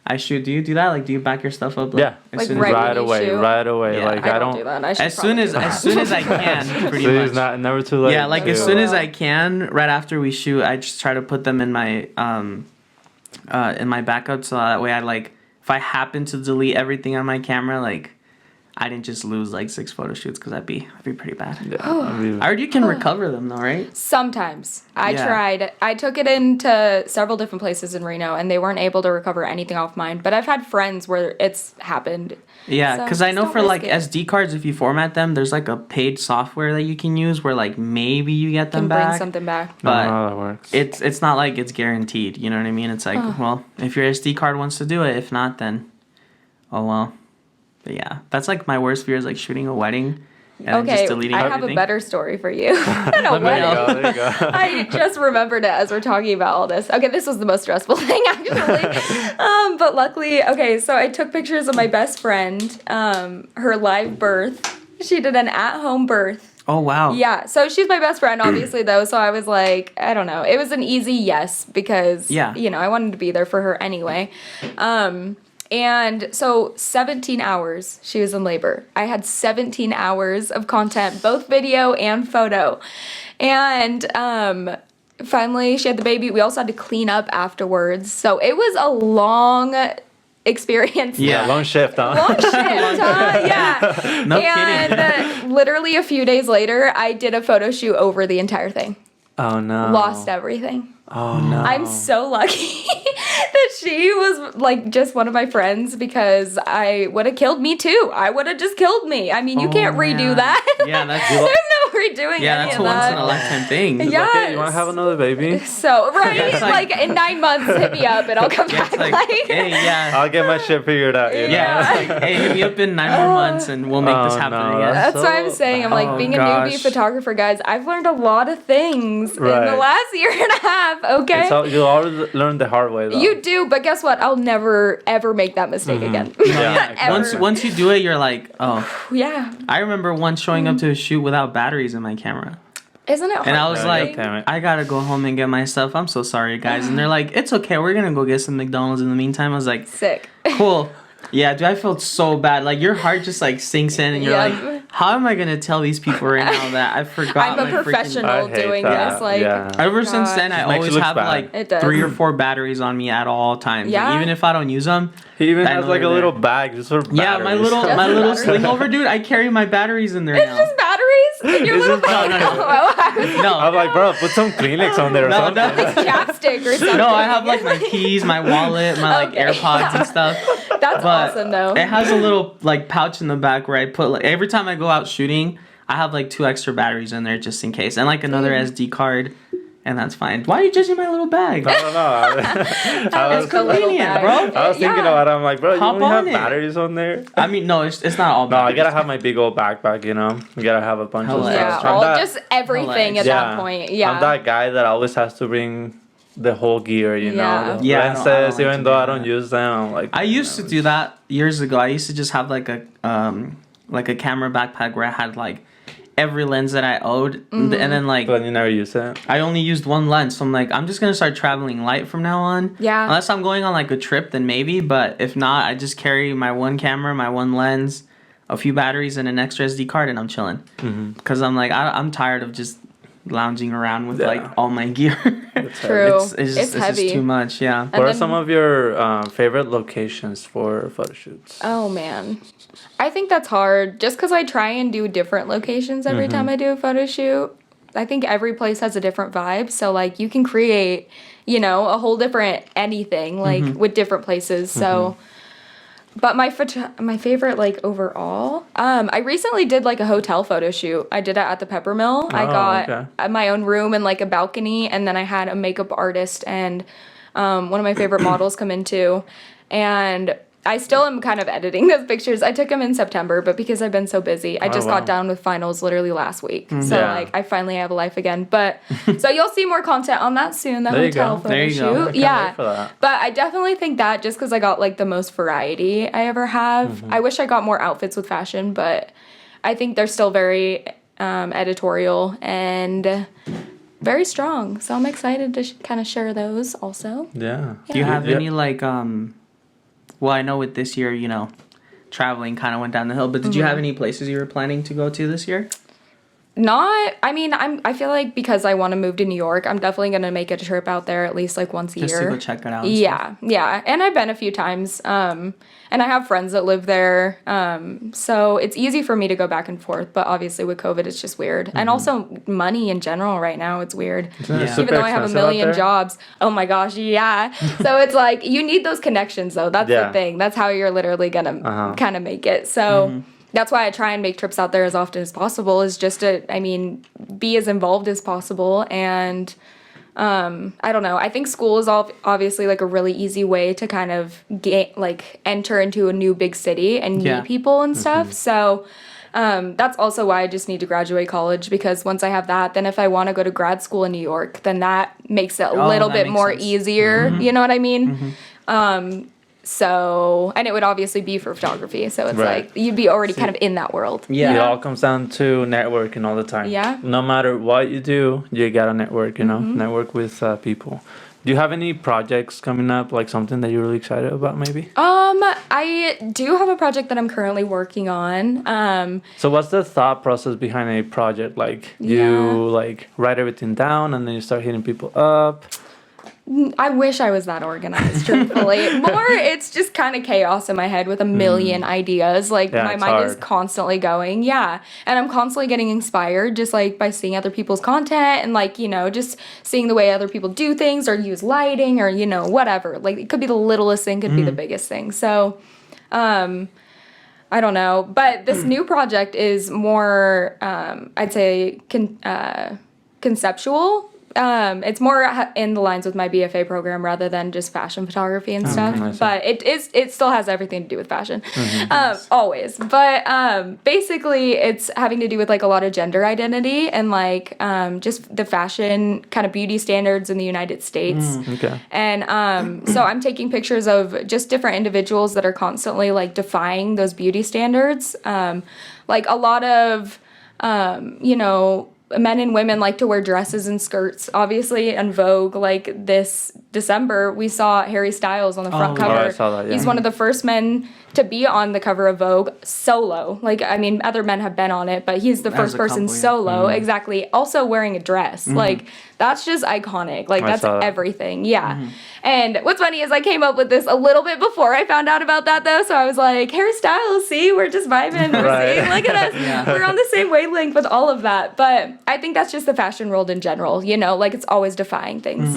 I shoot. Do you do that? Like, do you back your stuff up? Yeah. As Like soon right as when right you away, shoot? right away. Yeah. Like I I don't don't. do that. I should as soon probably as do that. as soon as I can, pretty See, much. it's not never too late. Yeah, like as to- soon as I can, right after we shoot, I just try to put them in my backup, so that way I like if I happen to delete everything on my camera, like I didn't just lose like 6 photo shoots because that'd be pretty bad. Yeah, I mean, I heard you can recover them though, right? Sometimes. I Yeah. tried. I took it into several different places in Reno and they weren't able to recover anything off mine. But I've had friends where it's happened. Yeah, So, because I just know don't for like risk it. SD cards, if you format them, there's like a paid software that you can use where like maybe you get them Can bring back. something back. I don't but know how that works. It's not like it's guaranteed. You know what I mean? It's like, well, if your SD card wants to do it, if not, then oh well. But yeah, that's like my worst fear is like shooting a wedding and then Okay, just deleting I have everything. a better story for you. than a Let me know. wedding. There you go. I just remembered it as we're talking about all this. Okay, this was the most stressful thing actually. But luckily, okay, so I took pictures of my best friend, her live birth. She did an at-home birth. Oh wow. Yeah, so she's my best friend, obviously, though. So I was like, I don't know. It was an easy yes because, Yeah. you know, I wanted to be there for her anyway. And so 17 hours she was in labor. I had 17 hours of content, both video and photo. And finally she had the baby. We also had to clean up afterwards. So it was a long experience. Yeah. Long shift, huh? Long shift, huh? Yeah. No and kidding. literally a few days later, I did a photo shoot over the entire thing. Oh no. Lost everything. Oh no. I'm so lucky that she was like just one of my friends because I would have killed me too. I would have just killed me. I mean, you Oh, can't redo man. that. Yeah, that's There's no redoing yeah, any that's of a once that. in a lifetime thing. Yeah. Okay, you want to have another baby? So, right? Yeah, it's like, like- in 9 months, hit me up and I'll come Yeah, back. it's like, hey, yeah. I'll get my shit figured out. You know? Yeah, it's like, hey, hit me up in 9 more months and we'll make this Oh, happen no, again. that's- That's what I'm So- saying. I'm like, Oh, being a newbie gosh. photographer, guys, I've learned a lot of things in the Right. last year and a half, okay? It's all, you always learn the hard way though. You do, but guess what? I'll never, ever make that mistake again. Yeah. Ever. Once you do it, you're like, oh. Yeah. I remember once showing up to a shoot without batteries in my camera. Isn't it hard? And I was Yeah, like, damn it. I gotta go home and get my stuff. I'm so sorry, guys. And they're like, it's okay. We're gonna go get some McDonald's in the meantime. I was like, Sick. cool. Yeah, dude, I felt so bad. Like, your heart just, like, sinks in and you're Yeah. like, how am I gonna tell these people right now that I forgot I'm a my freaking... professional I hate doing that. this. Like, Yeah. Ever since then, I Just makes you always look have, bad. like, It does. 3 or 4 batteries on me at all times. Yeah. Like, even if I don't use them. He even I has know like a they're little there. bag just for batteries. Yeah, my little Just my for little batteries. sling over, dude. I carry my batteries in there it's now. just batteries in your It's little just- phone. no, no, no. Oh, I was No, I'm like, bro, put some Kleenex on there or No, something. no. like chapstick or something. no, I have like my keys, my wallet, my like Okay. AirPods and stuff. That's But awesome, though. it has a little like pouch in the back where I put like every time I go out shooting, I have like 2 extra batteries in there just in case, and like another SD card, and that's fine. Why are you judging my little bag? I don't know. I was, It's a little convenient, bag. bro. I was thinking Yeah. about it. I'm like, bro, you Hop only have on it. batteries on there? I mean, no, it's not all. No, I batteries. gotta have my big old backpack, you know? You gotta have a bunch Hella of Yeah, stuff. extra. all I'm that, just everything at Yeah. that point. Yeah. I'm that guy that always has to bring the whole gear, you Yeah. know, the Yeah, I don't lenses. like Even to though do I don't that. use them, I'm like I used to do that years ago. I used to just have like a camera backpack where I had like every lens that I owed, and then like but you never use it. I only used one lens. So I'm like, I'm just gonna start traveling light from now on. Yeah. Unless I'm going on like a trip, then maybe. But if not, I just carry my one camera, my one lens, a few batteries, and an extra SD card, and I'm chilling. Because I'm like, I'm tired of just lounging around with Yeah. like all my gear. True. It's just heavy. too much. Yeah. And What are then- some of your favorite locations for photo shoots? Oh man. I think that's hard just because I try and do different locations every time I do a photo shoot. I think every place has a different vibe. So, like, you can create, you know, a whole different anything, like, with different places. So, but my favorite, like, overall, I recently did, like, a hotel photo shoot. I did it at the Peppermill. I Oh, got okay. my own room and, like, a balcony. And then I had a makeup artist and one of my favorite models come in, too. And I still am kind of editing those pictures. I took them in September, but because I've been so busy, I just wow. got done with finals literally last week. So Yeah. like I finally have a life again. But so you'll see more content on that soon. The There you hotel go. photo There you shoot. go. I can't Yeah. wait for that. But I definitely think that just because I got like the most variety I ever have. I wish I got more outfits with fashion, but I think they're still very editorial and very strong. So I'm excited to kind of share those also. Yeah. Do you have Yeah. any like well, I know with this year, you know, traveling kind of went down the hill, but did you have any places you were planning to go to this year? I feel like because I want to move to New York, I'm definitely going to make a trip out there at least like once a Just year. to go check it out. and stuff? Yeah. And I've been a few times. And I have friends that live there. So it's easy for me to go back and forth, but obviously with COVID it's just weird. And also money in general right now, it's weird. Isn't it Yeah. super Even though I have a expensive out million there? jobs. Oh my gosh, yeah. So it's like you need those connections though. That's Yeah. the thing. That's how you're literally gonna kind of make it. So that's why I try and make trips out there as often as possible, is just to, be as involved as possible. And I don't know. I think school is obviously like a really easy way to kind of enter into a new big city and meet Yeah. people and stuff. So that's also why I just need to graduate college, because once I have that, then if I want to go to grad school in New York, then that makes it a Oh, little that bit makes more sense. easier. You know what I mean? So, and it would obviously be for photography. So it's Right. like you'd be already kind of in that world. Yeah. It all comes down to networking all the time. Yeah. No matter what you do, you gotta network, you know, network with people. Do you have any projects coming up, like something that you're really excited about, maybe? I do have a project that I'm currently working on. So what's the thought process behind a project? Like you Yeah. like write everything down and then you start hitting people up. I wish I was that organized, truthfully. More, it's just kind of chaos in my head with a million ideas. Like, Yeah, my it's mind is hard. constantly going. Yeah. And I'm constantly getting inspired just, like, by seeing other people's content and, like, you know, just seeing the way other people do things or use lighting or, you know, whatever. Like, it could be the littlest thing, could be the biggest thing. So, I don't know. But this new project is more, I'd say, conceptual. It's more in the lines with my BFA program rather than just fashion photography and stuff. I see. But it still has everything to do with fashion, always. But basically, it's having to do with like a lot of gender identity and like just the fashion kind of beauty standards in the United States. Okay. And so I'm taking pictures of just different individuals that are constantly like defying those beauty standards. Like a lot of, men and women like to wear dresses and skirts. Obviously, in Vogue, like this December, we saw Harry Styles on the front Oh, cover. I saw that, yeah. He's one of the first men to be on the cover of Vogue solo. Like, other men have been on it, but he's the As first a person couple, yeah. solo. Exactly. Also wearing a dress. Like, that's just iconic. Like, I that's saw that. everything. Yeah. And what's funny is I came up with this a little bit before I found out about that, though. So I was like, Harry Styles, see, we're just vibing. We're Right. seeing, look at us. Yeah. We're on the same wavelength with all of that. But I think that's just the fashion world in general, like it's always defying things.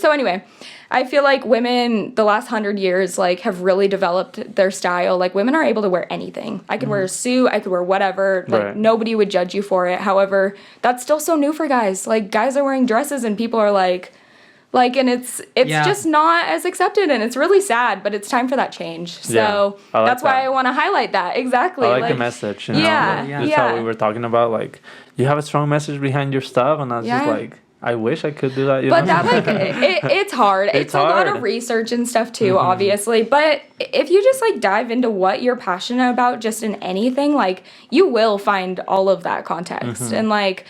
So anyway, I feel like women the last 100 years like have really developed their style. Like women are able to wear anything. I could wear a suit, I could wear whatever. Like Right. nobody would judge you for it. However, that's still so new for guys. Like guys are wearing dresses and people are like and it's Yeah. just not as accepted, and it's really sad, but it's time for that change. So Yeah, I like that's why that. I want to highlight that. Exactly. I like the message. You know? Yeah, Yeah. That's how we were talking about. Like, you have a strong message behind your stuff, and that's just Yeah. like I wish I could do that. You But know? that like it's hard. It's a lot of hard. research and stuff too, obviously. But if you just like dive into what you're passionate about, just in anything, like you will find all of that context. And like,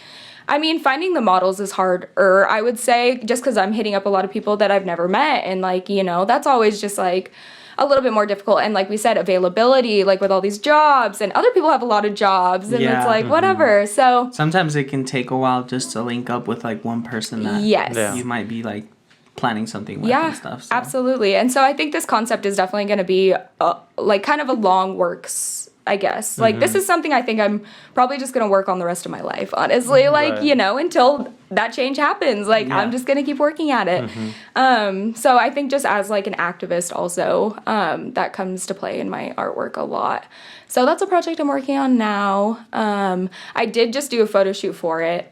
I mean, finding the models is harder, I would say, just because I'm hitting up a lot of people that I've never met, and like that's always just like a little bit more difficult. And like we said, availability, like with all these jobs, and other people have a lot of jobs, and Yeah. it's like whatever. So Sometimes it can take a while just to link up with like one person that yes. Yeah. you might be like planning something with and stuff. So. Absolutely. And so I think this concept is definitely going to be like kind of a long works, I guess. Like this is something I think I'm probably just going to work on the rest of my life, honestly. Like, Right. Until that change happens, like Yeah. I'm just going to keep working at it. So I think just as like an activist also, that comes to play in my artwork a lot. So that's a project I'm working on now. I did just do a photo shoot for it.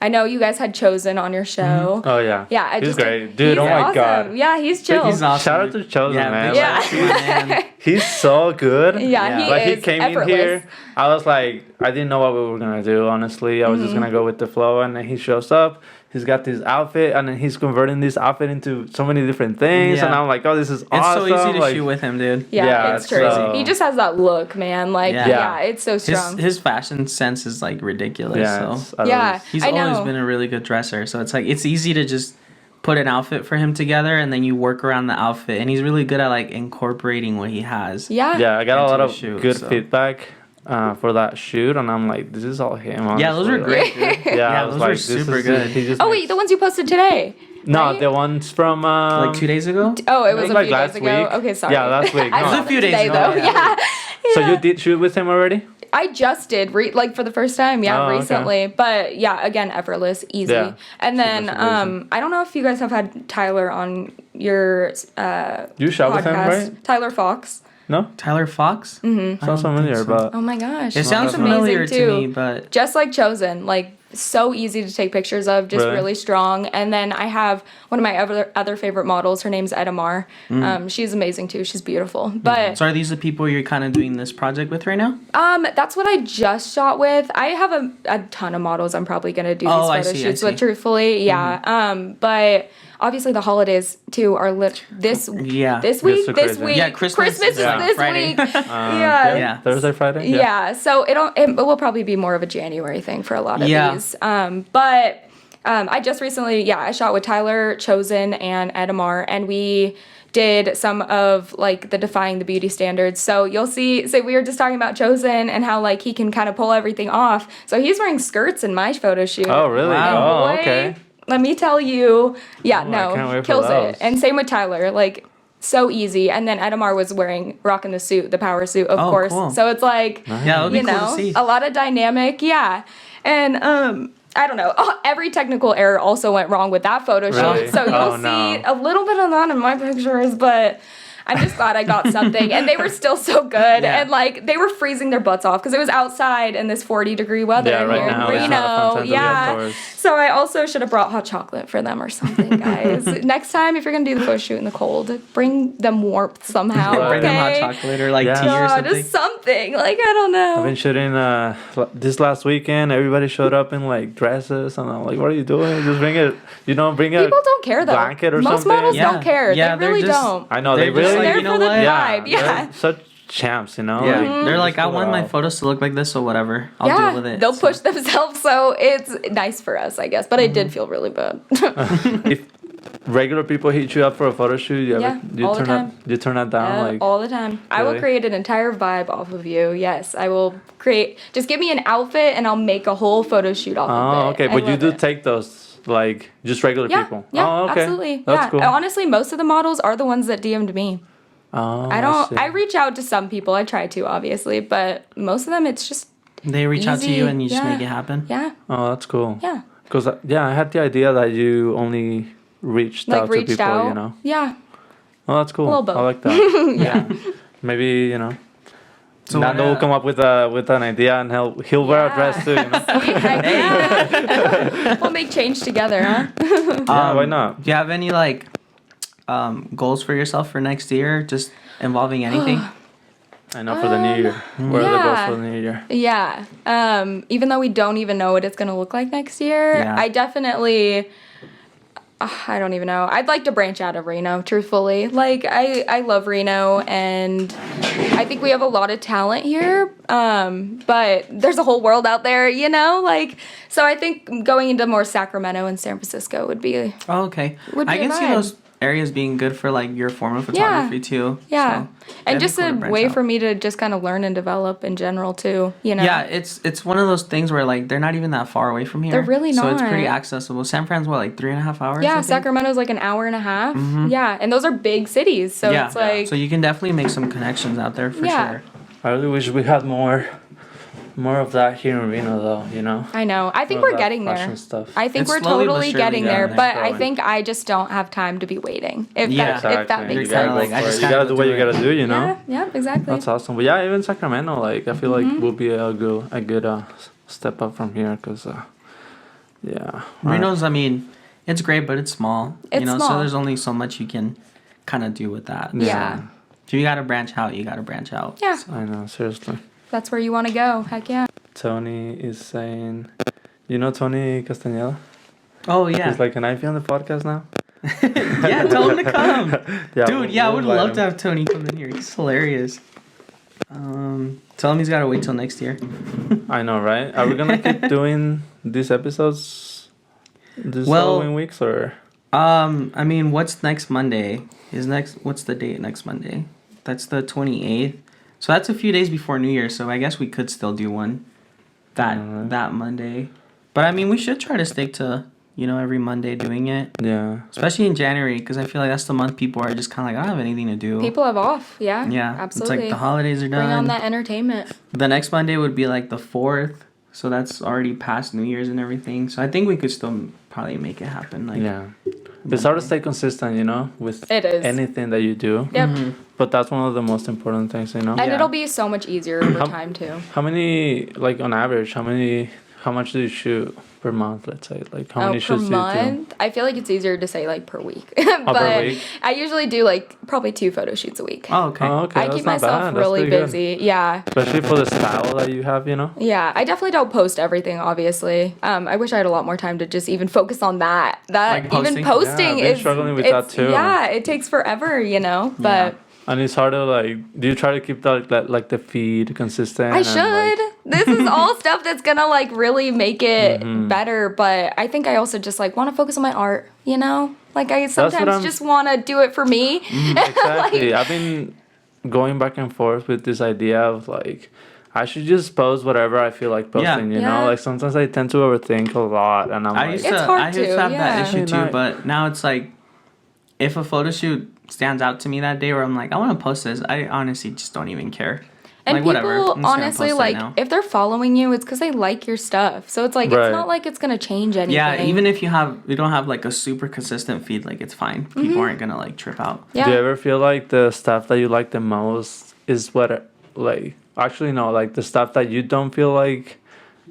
I know you guys had Chosen on your show. Oh yeah. Yeah, I he's just great, dude. He's Oh my awesome. god. Yeah, he's chill. He's awesome. Shout out to Chosen, man. big Yeah. shout out to my man. He's so good. Yeah, he Like he is came effortless. in here, I was like, I didn't know what we were gonna do. Honestly, I was just gonna go with the flow, and then he shows up. He's got this outfit, and then he's converting this outfit into so many different things, and Yeah. I'm like, oh, this is It's awesome. so easy to like, shoot with him, dude. Yeah, Yeah, it's crazy. so- He just has that look, man. Like, Yeah. yeah, it's so His strong. his fashion sense is like ridiculous. Yeah, So I love Yeah. it. he's I always know. been a really good dresser. So it's like it's easy to just put an outfit for him together and then you work around the outfit. And he's really good at like incorporating what he has. Yeah. Yeah, I got a into lot the of shoot, good so. feedback for that shoot, and I'm like, this is all him. Honestly. Yeah, those were great, dude. Yeah, Yeah, I was those like, were this super is good. He just Oh, makes- wait, the ones you posted today. no, right? the ones from Like 2 days ago? Oh, it I was think a like few last days ago. week. Okay, sorry. Yeah, last week. I No. saw It was a few them days today, ago, though. yeah. Yeah. So Yeah. you did shoot with him already? I just did, like for the first time, yeah, Oh, okay. recently. But yeah, again, effortless, easy. Yeah. And then, Super easy. I don't know if you guys have had Tyler on your You shot with him, podcast. right? Tyler Fox. No, Tyler Fox? Mm-hmm. sounds familiar, but Oh my gosh. It sounds he's familiar amazing, to too. me, but Just like Chosen, like so easy to take pictures of, just Really? really strong. And then I have one of my other favorite models. Her name's Edamar. She's amazing too. She's beautiful. But so are these the people you're kind of doing this project with right now? that's what I just shot with. I have a ton of models I'm probably gonna do these Oh, I photo see, I shoots with. see. Truthfully, yeah. But obviously the holidays too are this Yeah. week. so This crazy. week. Yeah, Christmas is is like this Friday. week. yeah, Yeah. Thursday, Friday. Yeah, so it will probably be more of a January thing for a lot of Yeah. these. But I just recently, I shot with Tyler, Chosen, and Edamar, and we did some of like the Defying the Beauty Standards. So you'll see, so we were just talking about Chosen and how like he can kind of pull everything off. So he's wearing skirts in my photo shoot. Oh, really? Wow. Oh, Boy, okay. Let me tell you, yeah, Oh, I can't wait for kills those. it. And same with Tyler, like so easy. And then Edamar was rocking the suit, the power suit, of Oh, course. cool. So it's like, Yeah, it would be you cool know, to see. a lot of dynamic, yeah. And I don't know. Every technical error also went wrong with that photo Really? shoot. So you'll Oh, see no. a little bit of that in my pictures, but I'm just glad I got something. And they were still so good. Yeah. And like they were freezing their butts off because it was outside in this 40-degree weather Yeah, right here now, in it's not a fun Reno. time to be Yeah. outdoors. So I also should have brought hot chocolate for them or something, guys. Next time, if you're gonna do the photo shoot in the cold, bring them warmth somehow. Right. Bring them hot okay? chocolate or like Yeah. tea or God, something. just something. Like I don't know. I've been shooting this last weekend. Everybody showed up in like dresses, and I'm like, "What are you doing? Just bring it. Bring a People don't care though. blanket or Most something." models Yeah. don't care. Yeah, they they're really just- don't. I know They're they just really. like, They're you know for the what? vibe. Yeah. they're such champs, you know. Yeah, Like, they're like, I just want my go out. photos to look like this, so whatever. I'll Yeah, deal with it. they'll So- push themselves, so it's nice for us, I guess. But it did feel really bad. If regular people hit you up for a photo shoot, Yeah, all the time. you turn that down, like all the time. I will Really? create an entire vibe off of you. Yes, I will create. Just give me an outfit, and I'll make a whole photo shoot off of it. Oh, okay, I but you love do it. take those like just regular Yeah, people. yeah, Oh, okay. absolutely. That's yeah. cool. Honestly, most of the models are the ones that DM'd me. Oh, I don't. see. I reach out to some people. I try to, obviously, but most of them, it's just They reach out to Easy, you and you just yeah. make it happen. yeah, Oh, that's cool. yeah. Because I had the idea that you only reached Like out reached to people, out. you know. Yeah. Oh, that's cool. little both. I like that. Yeah. Maybe So Nando will come up with an idea, and he'll wear a dress too. You know? Heck yeah. We'll make change together, huh? Yeah, why not? Do you have any like goals for yourself for next year? Just involving anything? I know, for the new year. Where are the goals yeah. for the new year? Yeah. Even though we don't even know what it's going to look like next year, Yeah. I definitely, I don't even know. I'd like to branch out of Reno, truthfully. Like, I love Reno, and I think we have a lot of talent here, but there's a whole world out there, you know? Like, so I think going into more Sacramento and San Francisco would be, Oh, okay. Would be I a can see vibe. those areas being good for like your form of photography too. yeah. So, And that'd be just cool a to branch way out. for me to just kind of learn and develop in general, too, you know? Yeah, it's one of those things where like they're not even that far away from here. They're really So it's pretty not. accessible. San Fran's what, like 3.5 hours? I Yeah, think? Sacramento's like an hour and a half. Yeah, and those are big cities, so Yeah. it's like, So you can definitely make some connections out there for Yeah. sure. I really wish we had more of that here in Reno, though. You know. I know. I think More we're of that getting there. fashion stuff. I think It's we're slowly but totally surely getting getting there, there. but I Growing. think I just don't have time to be waiting. If Yeah. that if that Exactly. makes You gotta sense. go Like, I for just it. You gotta gotta go do what do you it. gotta do. You know. Yeah, exactly. That's awesome. But yeah, even Sacramento, like I feel like will be a good step up from here, cause yeah. Reno's, I mean, it's great, but it's small. It's you know, small. so there's only so much you can kind of do with that. Yeah. So you gotta branch out. You gotta branch out. Yeah, I know, seriously. that's where you want to go. Heck yeah. Tony is saying, you know Tony Castañeda? Oh yeah. He's like, can I be on the podcast now? Yeah, tell him to come. Yeah, Dude, yeah, I would invite love him. to have Tony come in here. He's hilarious. Tell him he's gotta wait till next year. I know, right? Are we gonna keep doing these episodes this Well- following weeks, or? I mean, what's next Monday? What's the date next Monday? That's the 28th. So that's a few days before New Year, so I guess we could still do one Alright. that Monday. But I mean, we should try to stick to, every Monday doing it. Yeah. Especially in January, because I feel like that's the month people are just kind of like, I don't have anything to do. People have off. Yeah. Yeah, Absolutely. it's like the holidays are done. Bring on that entertainment. The next Monday would be like the 4th, so that's already past New Year's and everything. So I think we could still probably make it happen. Like, Yeah. It's hard to stay consistent, with It is. anything that you do. Yep. But that's one of the most important things, And Yeah. it'll be so much easier over How- time too. How many, like on average, how much do you shoot per month, let's say? Like how many per shoots do you do? month? I feel like it's easier to say like per week. per but week? I usually do like probably 2 photo shoots a week. Oh, okay. Oh, okay. I That's keep not myself bad. That's really pretty good. busy. Yeah. Especially for the style that you have, Yeah, I definitely don't post everything, obviously. I wish I had a lot more time to just even focus on that. Like Even posting? posting Yeah, I've been is struggling with that it's- too. Yeah, it takes forever, But And it's hard to do you try to keep like the feed consistent? I and, should. This is all stuff that's gonna like really make it Mm-hmm. better. But I think I also just like want to focus on my art. Like I what sometimes I'm- just want to do it for me. Exactly. I've been going back and forth with this idea of like I should just post whatever I feel like posting, you Yeah. know? Like sometimes I tend to overthink a lot and I'm I like used It's to, hard I used to to, have that yeah. issue too, Right. but now it's like, if a photo shoot stands out to me that day where I'm like, I want to post this, I honestly just don't even care. And like, whatever. I'm people, just gonna honestly, post it like, now. if they're following you, it's because they like your stuff. So it's like, Right. it's not like it's going to change anything. Yeah, even if you don't have like a super consistent feed, like it's fine. People aren't gonna like trip out. Yeah. Do you ever feel like the stuff that you like the most is what like actually no, like the stuff that you don't feel like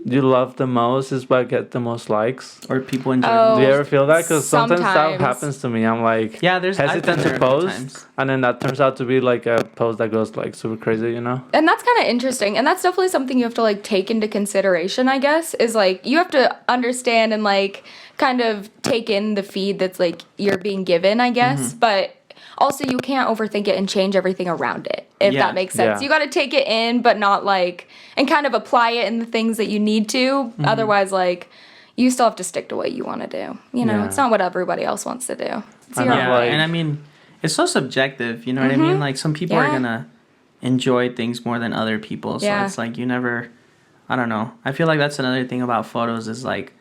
you love the most is what get the most likes? Or people enjoy. Oh, Do you ever feel that? Because sometimes that sometimes. happens to me. I'm like Yeah, I've been hesitant there to a couple post, times. and then that turns out to be like a post that goes like super crazy, And that's kind of interesting. And that's definitely something you have to like take into consideration, I guess, is like you have to understand and like kind of take in the feed that's like you're being given, I guess. But also you can't overthink it and change everything around it, if Yeah. that makes sense. Yeah. You got to take it in, but not like, and kind of apply it in the things that you need to. Otherwise, like, you still have to stick to what you want to do. Yeah. It's not what everybody else wants to do. It's I your know, Yeah, like- and I mean, it's so subjective. You know what I mean? Like some people are Yeah. gonna enjoy things more than other people. So Yeah. it's like you never. I don't know. I feel like that's another thing about photos is like.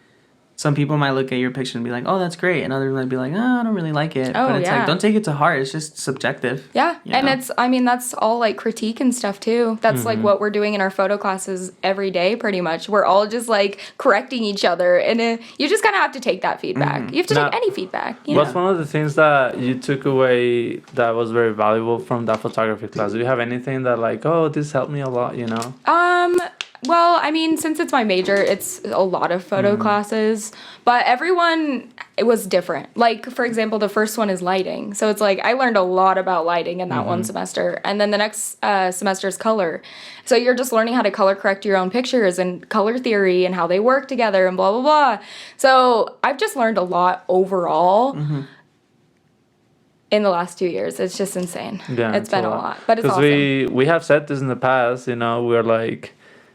Some people might look at your picture and be like, "Oh, that's great," and others might be like, "Oh, I don't really like it." Oh, but it's yeah. like, don't take it to heart. It's just subjective. Yeah, you and know? that's all like critique and stuff too. That's like what we're doing in our photo classes every day, pretty much. We're all just like correcting each other, and you just kind of have to take that feedback. You have to Now, take any feedback. What's one of the things that you took away that was very valuable from that photography class? Do you have anything that like, oh, this helped me a lot, Well, I mean, since it's my major, it's a lot of photo classes, but everyone, it was different. Like, for example, the first one is lighting. So it's like I learned a lot about lighting in that one semester. And then the next semester is color. So you're just learning how to color correct your own pictures and color theory and how they work together and blah, blah, blah. So I've just learned a lot overall. In the last 2 years. It's just insane. Yeah, it's been a lot. But it's because awesome. we have said this in the past, you know, we're like,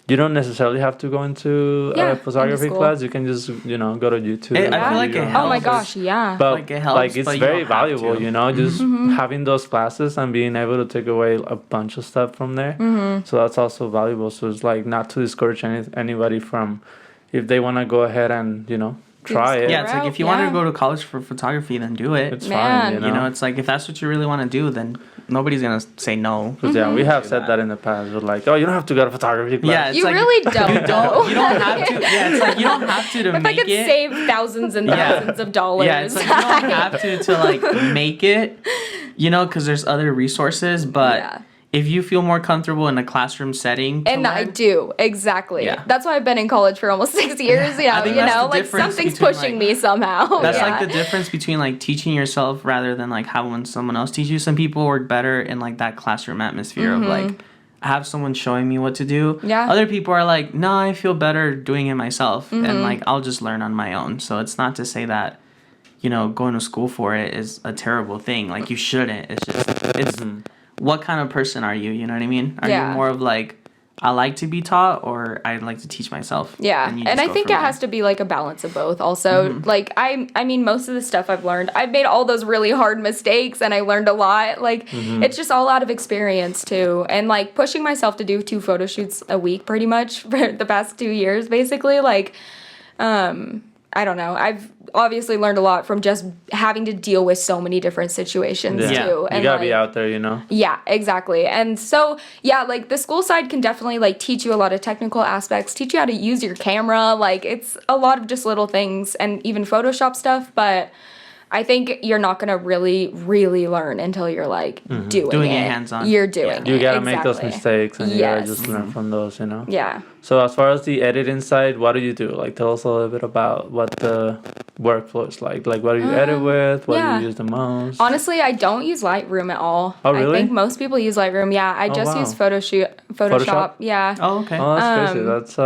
you don't necessarily have to go into Yeah, a photography into school. class. You can just, you know, go to YouTube. I feel like you it know. Oh my helps. gosh, yeah. But Like, it helps, like it's but you very don't have valuable, to. you know, just Mm-hmm. having those classes and being able to take away a bunch of stuff from there. Mm-hmm. So that's also valuable. So it's like not to discourage anybody from, if they want to go ahead and, you know, try it. Yeah, it's like if you wanted Yeah. to go to college for photography, then do it. It's Man. fine, you know. You know, it's like if that's what you really want to do, then nobody's gonna say no. 'Cause, yeah, we have Do said that. that in the past. We're like, oh, you don't have to go to photography class. Yeah, it's You like, really don't. you don't have to. Yeah, it's like you don't have to If I make could it. save thousands and Yeah. thousands of dollars. Yeah, it's like you don't have to like make it, you know, because there's other resources. But Yeah. if you feel more comfortable in a classroom setting, to And I learn, do, exactly. Yeah. That's why I've been in college for almost 6 years. I Yeah, think you that's know, the like difference something's between, pushing like- me somehow. that's yeah. like the difference between like teaching yourself rather than like having someone else teach you. Some people work better in like that classroom atmosphere of like I have someone showing me what to do. Mm-hmm. Yeah. Other people are like, no, I feel better doing it myself, Mm-hmm. and like I'll just learn on my own. So it's not to say that, you know, going to school for it is a terrible thing. Like you shouldn't. It's just it's what kind of person are you? You know what I mean? Are Yeah. you more of like I like to be taught, or I like to teach myself? Yeah, you and just I go think from it there. has to be like a balance of both. Also, like I mean, most of the stuff I've learned, I've made all those really hard mistakes, and I learned a lot. Like it's just all out of experience too, and like pushing myself to do 2 photo shoots a week, pretty much for the past 2 years, basically. Like, I don't know. I've obviously learned a lot from just having to deal with so many different situations Yeah. too. You gotta like, be out there, you know. yeah, exactly. And so, yeah, like the school side can definitely like teach you a lot of technical aspects, teach you how to use your camera. Like it's a lot of just little things and even Photoshop stuff, but I think you're not going to really learn until you're like doing it it. hands-on. You're doing You it. gotta make those exactly. mistakes and you gotta Yes. just learn from those, you know. Yeah. So as far as the editing side, what do you do? Like tell us a little bit about what the workflow is like. Like what do you edit with? What yeah. do you use the most? Honestly, I don't use Lightroom at all. Oh, really? I think most people use Lightroom. Yeah, I just wow. use Photoshop. Yeah. Oh, okay. Oh, that's crazy. That's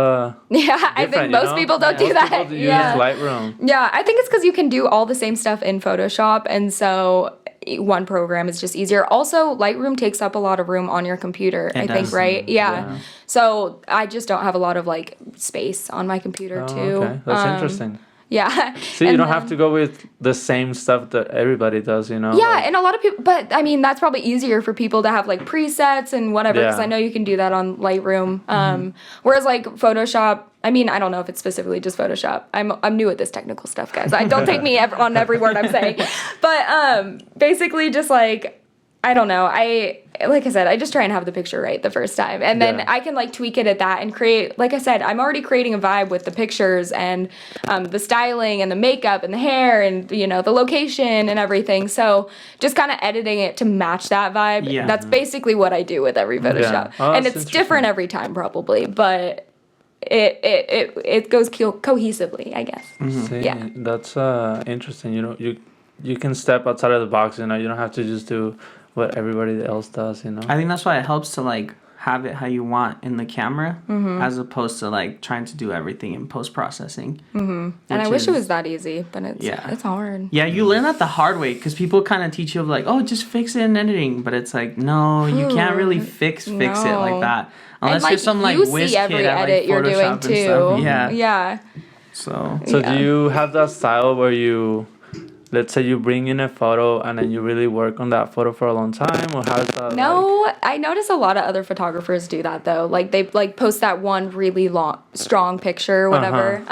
Yeah, I think different, you most know? people don't do Most that. people use yeah. Lightroom. Yeah, I think it's because you can do all the same stuff in Photoshop, and so one program is just easier. Also, Lightroom takes up a lot of room on your computer, I think, does. right? Yeah. Yeah. So I just don't have a lot of like space on my computer Oh, too. okay. That's interesting. Yeah. See, you And don't then- have to go with the same stuff that everybody does, you know? Yeah, Like, and a lot of people, but I mean, that's probably easier for people to have like presets and whatever, because Yeah. I know you can do that on Lightroom. Whereas like Photoshop, I mean, I don't know if it's specifically just Photoshop. I'm new at this technical stuff, guys. I don't take me on every word I'm saying, but basically just like I don't know. Like I said, I just try and have the picture right the first time, and then Yeah. I can like tweak it at that and create. Like I said, I'm already creating a vibe with the pictures and the styling and the makeup and the hair and the location and everything. So just kind of editing it to match that vibe. Yeah. That's basically what I do with every Photoshop, Oh, and that's it's different interesting. every time probably, but it goes cohesively, I guess. See, Yeah. that's interesting. You know, you can step outside of the box, you know, you don't have to just do what everybody else does, you know. I think that's why it helps to like have it how you want in the camera, as opposed to like trying to do everything in post processing. And I wish it was that easy, but it's hard. Yeah, you learn that the hard way because people kind of teach you of like, oh, just fix it in editing, but it's like, no, you can't really fix it like No. that unless and you're some like you whiz see every kid at edit like you're doing Photoshop and too. stuff. Yeah. Yeah. So So Yeah. do you have that style where you, let's say you bring in a photo and then you really work on that photo for a long time, or how's that? No, I notice a lot of other photographers do that though. Like they like post that one really strong picture or whatever.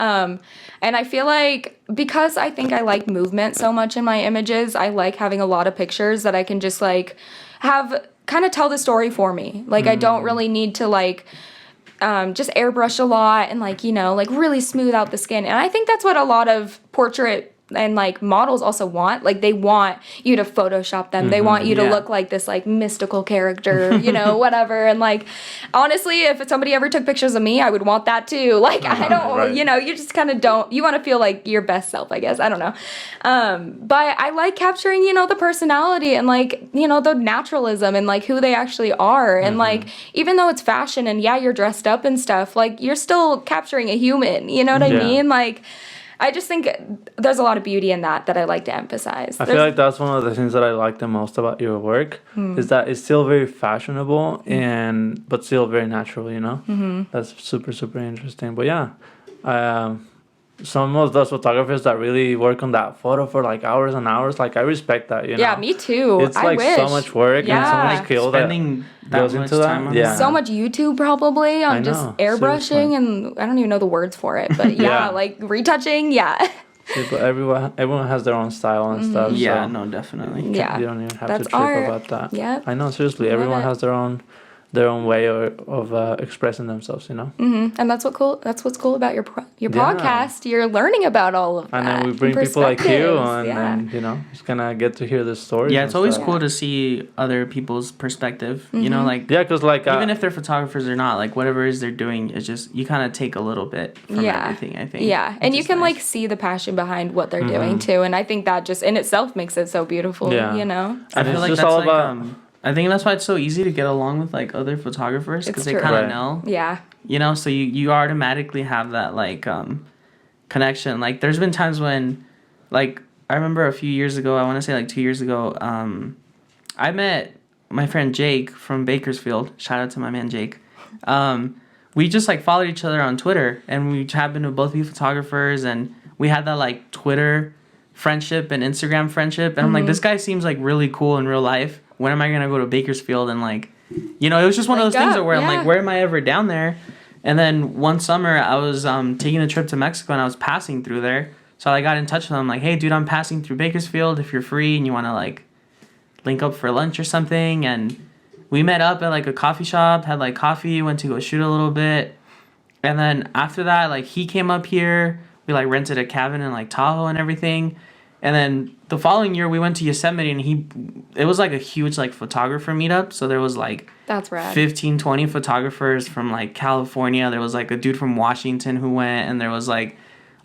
And I feel like because I think I like movement so much in my images, I like having a lot of pictures that I can just like have kind of tell the story for me. Like I don't really need to like just airbrush a lot and like, like really smooth out the skin. And I think that's what a lot of portrait and like models also want, like they want you to Photoshop them. They want you to Yeah. look like this like mystical character, you know, whatever. And like honestly, if somebody ever took pictures of me, I would want that too. Like I don't, right. you know, you just kind of don't. You want to feel like your best self, I guess. I don't know. But I like capturing, you know, the personality and like, you know, the naturalism and like who they actually are. And like even though it's fashion and yeah, you're dressed up and stuff, like you're still capturing a human. You know what I Yeah. mean? Like. I just think there's a lot of beauty in that I like to emphasize. I feel like that's one of the things that I like the most about your work is that it's still very fashionable and but still very natural, you know? That's super, super interesting. But yeah, some of those photographers that really work on that photo for like hours and hours, like I respect that, you know? Yeah, me too. It's I like wish. so much work and so Yeah. much skill that Spending that goes much into that. time on Yeah. So much YouTube probably I on just know, airbrushing seriously. and I don't even know the words for it, but yeah, Yeah. like retouching, yeah. People, everyone has their own style and stuff. Yeah, so no, definitely. Yeah. you don't even have That's to trip art. about that. Yep. I know, seriously, Love everyone it. has their own way of expressing themselves, you know? And that's what's cool about your Yeah. podcast. You're learning about all of that. And then we bring people like you perspectives, on, yeah. and you know, just gonna get to hear the stories. Yeah, and it's always stuff. cool to see other people's perspective. You know, like Yeah, cause like even if they're photographers or not, like whatever it is they're doing, it's just you kind of take a little bit from Yeah. everything. I think. Yeah, and which you is can nice. like see the passion behind what they're doing too, and I think that just in itself makes it so beautiful. Yeah. You know. I and feel it's like just that's all like about I think that's why it's so easy to get along with like other photographers because It's they true. kind of Right. know, Yeah. you know, so you automatically have that like connection. Like there's been times when like I remember a few years ago, I want to say like 2 years ago, I met my friend Jake from Bakersfield. Shout out to my man Jake. We just like followed each other on Twitter and we happened to both be photographers and we had that like Twitter friendship and Instagram friendship. And I'm like, this guy seems like really cool in real life. When am I going to go to Bakersfield? And like, you know, it was just one of Link those things up, where I'm yeah. like, where am I ever down there? And then one summer I was taking a trip to Mexico and I was passing through there. So I got in touch with him like, hey dude, I'm passing through Bakersfield if you're free and you want to like link up for lunch or something. And we met up at like a coffee shop, had like coffee, went to go shoot a little bit. And then after that, like he came up here, we like rented a cabin in like Tahoe and everything. And then the following year we went to Yosemite and it was like a huge like photographer meetup. So there was like That's rad. 15, 20 photographers from like California. There was like a dude from Washington who went, and there was like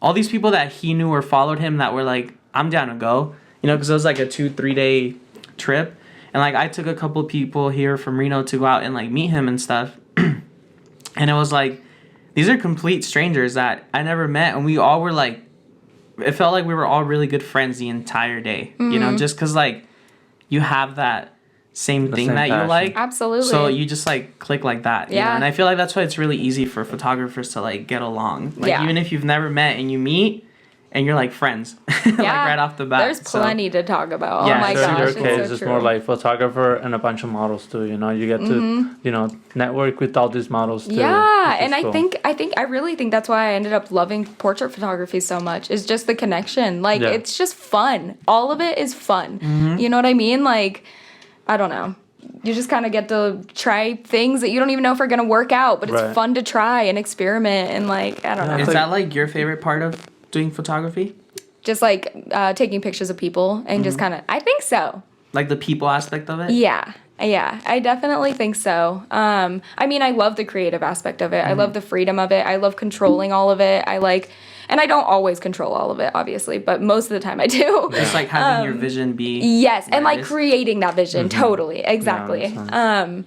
all these people that he knew or followed him that were like, I'm down to go, you know, because it was like a 2-3 day trip. And like I took a couple people here from Reno to go out and like meet him and stuff. And it was like, these are complete strangers that I never met. And we all were like, it felt like we were all really good friends the entire day, you know, just because like you have that same thing same that you passion. like. Absolutely. So you just like click like that, you know? Yeah. And I feel like that's why it's really easy for photographers to like get along. Like Yeah. even if you've never met and you meet and you're like friends, like right off the bat. There's So, plenty to talk about. Yeah, oh my so in gosh, your it's case, so it's true. more like photographer and a bunch of models too. You know, you get to you know network with all these models too. Yeah, which is and I cool. think I really think that's why I ended up loving portrait photography so much. Is just the connection. Like Yeah. it's just fun. All of it is fun. You know what I mean? Like I don't know. You just kind of get to try things that you don't even know if are gonna work out, but it's Right. fun to try and experiment and like I don't know. Is like- that like your favorite part of doing photography? Just like taking pictures of people and just kind of. I think so. Like the people aspect of it? Yeah, I definitely think so. I mean, I love the creative aspect of it. I love the freedom of it. I love controlling all of it. And I don't always control all of it, obviously, but most of the time I do. Just like having your vision be. Yes, and what it like is. creating that vision, totally, exactly. makes sense.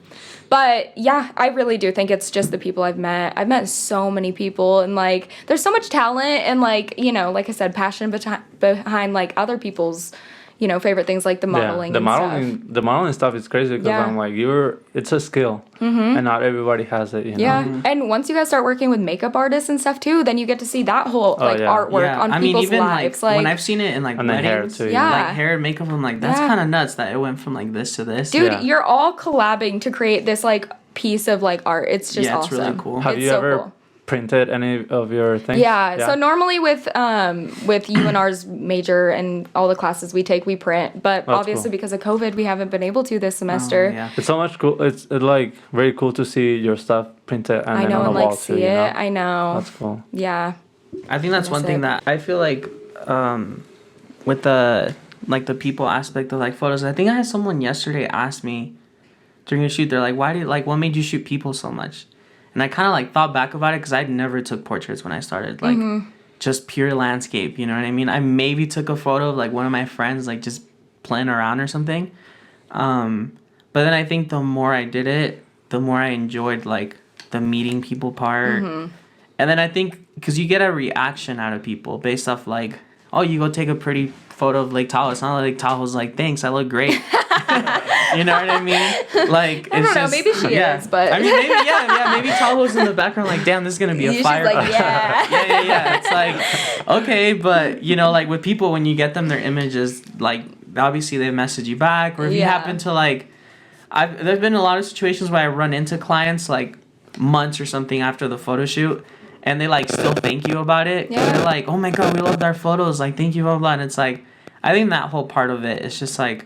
But yeah, I really do think it's just the people I've met. I've met so many people, and like, there's so much talent, and like, you know, like I said, passion behind like other people's, you know, favorite things like the modeling. the and modeling, stuff. the modeling stuff is crazy because Yeah. I'm like, it's a skill, and not everybody has it. You know? Yeah, and once you guys start working with makeup artists and stuff too, then you get to see that whole like yeah. artwork on people's lives. Like when I've seen it in like And then hair, weddings, too, yeah. like hair and makeup, I'm like, that's Yeah. kind of nuts that it went from like this to this. dude, Yeah. you're all collabing to create this like piece of like art. It's just Yeah, it's awesome. really cool. Have It's you so ever cool. printed any of your things? Yeah. So normally with UNR's major and all the classes we take, we print. But That's obviously cool. because of COVID, we haven't been able to this Oh, semester. yeah. It's so much cool. It's like very cool to see your stuff printed and I then know on and the like wall see too. You it. know? I know. That's cool. Yeah. I think that's one That's thing it. that I feel like with the like the people aspect of like photos. I think I had someone yesterday ask me during a shoot. They're like, what made you shoot people so much? And I kind of like thought back about it because I never took portraits when I started. Like just pure landscape. You know what I mean? I maybe took a photo of like one of my friends like just playing around or something. But then I think the more I did it, the more I enjoyed like the meeting people part. And then I think because you get a reaction out of people based off like, oh, you go take a pretty photo of Lake Tahoe. It's not like Lake Tahoe's like, thanks, I look great. You know what I mean? Like, I don't know, maybe she is, but I mean, maybe Tahoe's in the background like, damn, this is gonna be a fire. She's like, yeah. yeah. It's like, okay, but you know, like with people, when you get them their images, like obviously they message you back, or if you happen to like, there's been a lot of situations where I run into clients like months or something after the photo shoot, and they like still thank you about it. Yeah. And they're like, oh my god, we loved our photos, like thank you, blah blah. And it's like, I think that whole part of it is just like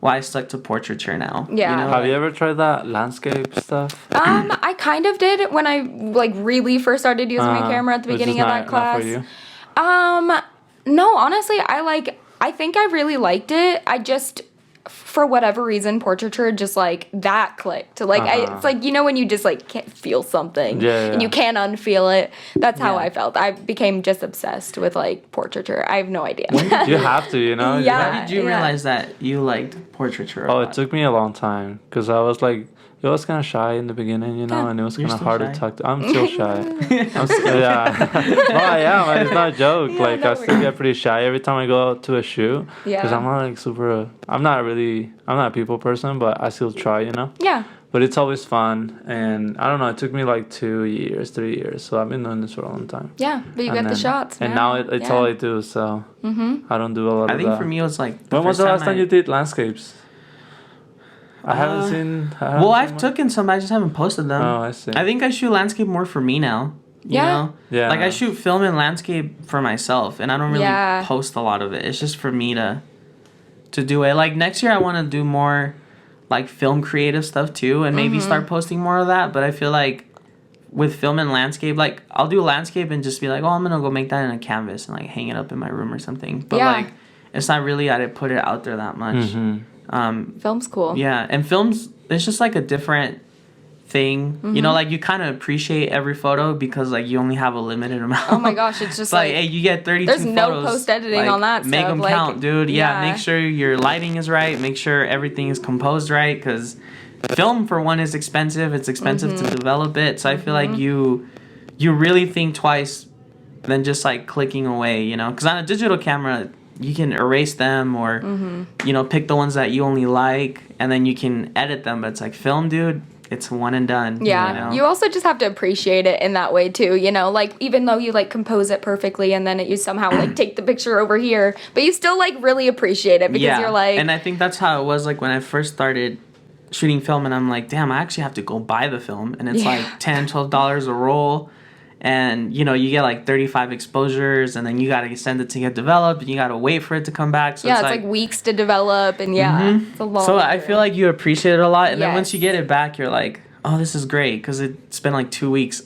why I stuck to portraiture now. Yeah. You know? Have you ever tried that landscape stuff? I kind of did when I like really first started using my camera at the Which is beginning of that not class. for you? No, honestly, I think I really liked it. I just, for whatever reason, portraiture just like that clicked. Like it's like, you know, when you just like can't feel something and you can't unfeel it. That's how I felt. I became just obsessed with like portraiture. I have no idea. You have to, you know? Yeah. When did you realize that you liked portraiture? Oh, it took me a long time because I was like, I was kind of shy in the beginning, you know, and it was kind of still hard shy? to talk to. I'm still shy. Yeah. No, I am. It's not a joke. Yeah, like, no I still get pretty shy every time I go to a shoot. Because Yeah. I'm not like super, I'm not a people person, but I still try, you know? Yeah. But it's always fun. And I don't know, it took me like 2 years, 3 years. So I've been doing this for a long time. Yeah. But you And got the then- shots. And now it's all I do. So I don't do a lot I of think that. for me it was like. When was the last time I- you did landscapes? I haven't seen. Well, I've taken some, I just haven't posted them. Oh, I see. I think I shoot landscape more for me now. You Yeah. know? Yeah. Like I shoot film and landscape for myself, and I don't really Yeah. post a lot of it. It's just for me to do it. Like next year, I want to do more like film creative stuff too, and maybe start posting more of that. But I feel like with film and landscape, like I'll do landscape and just be like, oh, I'm gonna go make that in a canvas and like hang it up in my room or something. But Yeah. like, it's not really I didn't put it out there that much. Film's cool. Yeah, and films, it's just like a different thing. You know, like you kind of appreciate every photo because like you only have a limited amount. Oh my gosh, it's just It's like, like hey, you get 32 there's no photos. post-editing on that Make stuff, them like, count, dude. Yeah, yeah. make sure your lighting is right. Make sure everything is composed right because film, for one, is expensive. It's expensive to develop it. So I feel like you really think twice than just like clicking away, you know? Because on a digital camera, you can erase them or, you know, pick the ones that you only like and then you can edit them. But it's like film, dude, it's one and done. Yeah, You know? you also just have to appreciate it in that way too, you know, like even though you like compose it perfectly and then you somehow like take the picture over here, but you still like really appreciate it because you're like, and I think that's how it was like when I first started shooting film and I'm like, damn, I actually have to go buy the film and it's like $10-12 a roll. And you know, you get like 35 exposures and then you gotta send it to get developed and you gotta wait for it to come back. So yeah, it's like weeks to develop and it's a long so I feel like you appreciate it a lot and then once Yes. you get it back you're like, oh, this is great because it's been like 2 weeks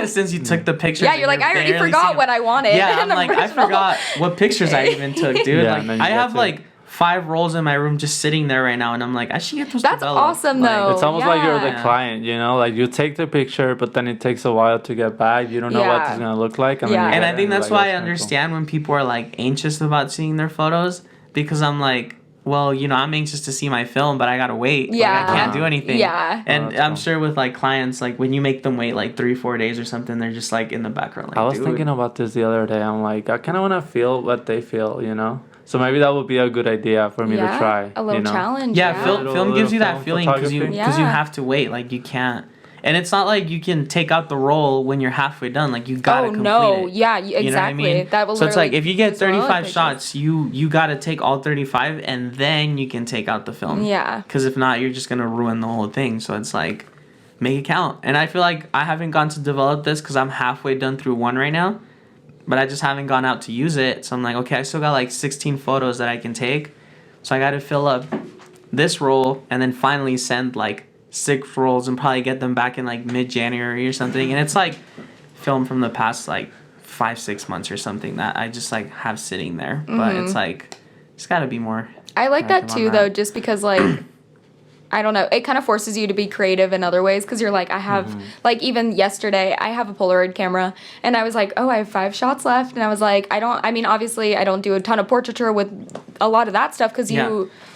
since you took the pictures. yeah, and you're like, I already barely forgot seeing what them. I wanted. Yeah, in I'm like, I original. forgot what pictures I even took, dude. Yeah, like, and then you I get have to- like 5 rolls in my room just sitting there right now, and I'm like, I should get those That's developed. awesome, Like, though. It's almost like you're the Yeah. client, you know? Like you take the picture, but then it takes a while to get back. You don't know what Yeah. it's gonna look like. And, Yeah. then you And get I it think you're that's like, why I kinda cool. understand when people are like anxious about seeing their photos because I'm like, well, you know, I'm anxious to see my film, but I gotta wait. Like, Yeah. I can't do anything. Yeah. And Oh, that's I'm cool. sure with like clients, like when you make them wait like 3-4 days or something, they're just like in the background. Like, I was dude. thinking about this the other day. I'm like, I kind of want to feel what they feel, you know? So maybe that would be a good idea for me to try. a little you know? challenge. Yeah, film Little gives you that film feeling because you photography. Yeah. have to wait. Like you can't, and it's not like you can take out the roll when you're halfway done. Like you gotta Oh complete no! it. Yeah, You know what I exactly. mean? That will. So it's like literally if you get use all the 35 pictures. shots, you gotta take all 35, and then you can take out the film. Yeah. Because if not, you're just gonna ruin the whole thing. So it's like, make it count. And I feel like I haven't gone to develop this because I'm halfway done through one right now, but I just haven't gone out to use it. So I'm like, okay, I still got like 16 photos that I can take. So I got to fill up this roll and then finally send like 6 rolls and probably get them back in like mid-January or something. And it's like film from the past like 5-6 months or something that I just like have sitting there. But it's like Just gotta be more. I like that active on too, that. though, just because like I don't know, it kind of forces you to be creative in other ways because you're like, I have like even yesterday I have a Polaroid camera and I was like, oh, I have 5 shots left, and I was like, I mean obviously I don't do a ton of portraiture with a lot of that stuff because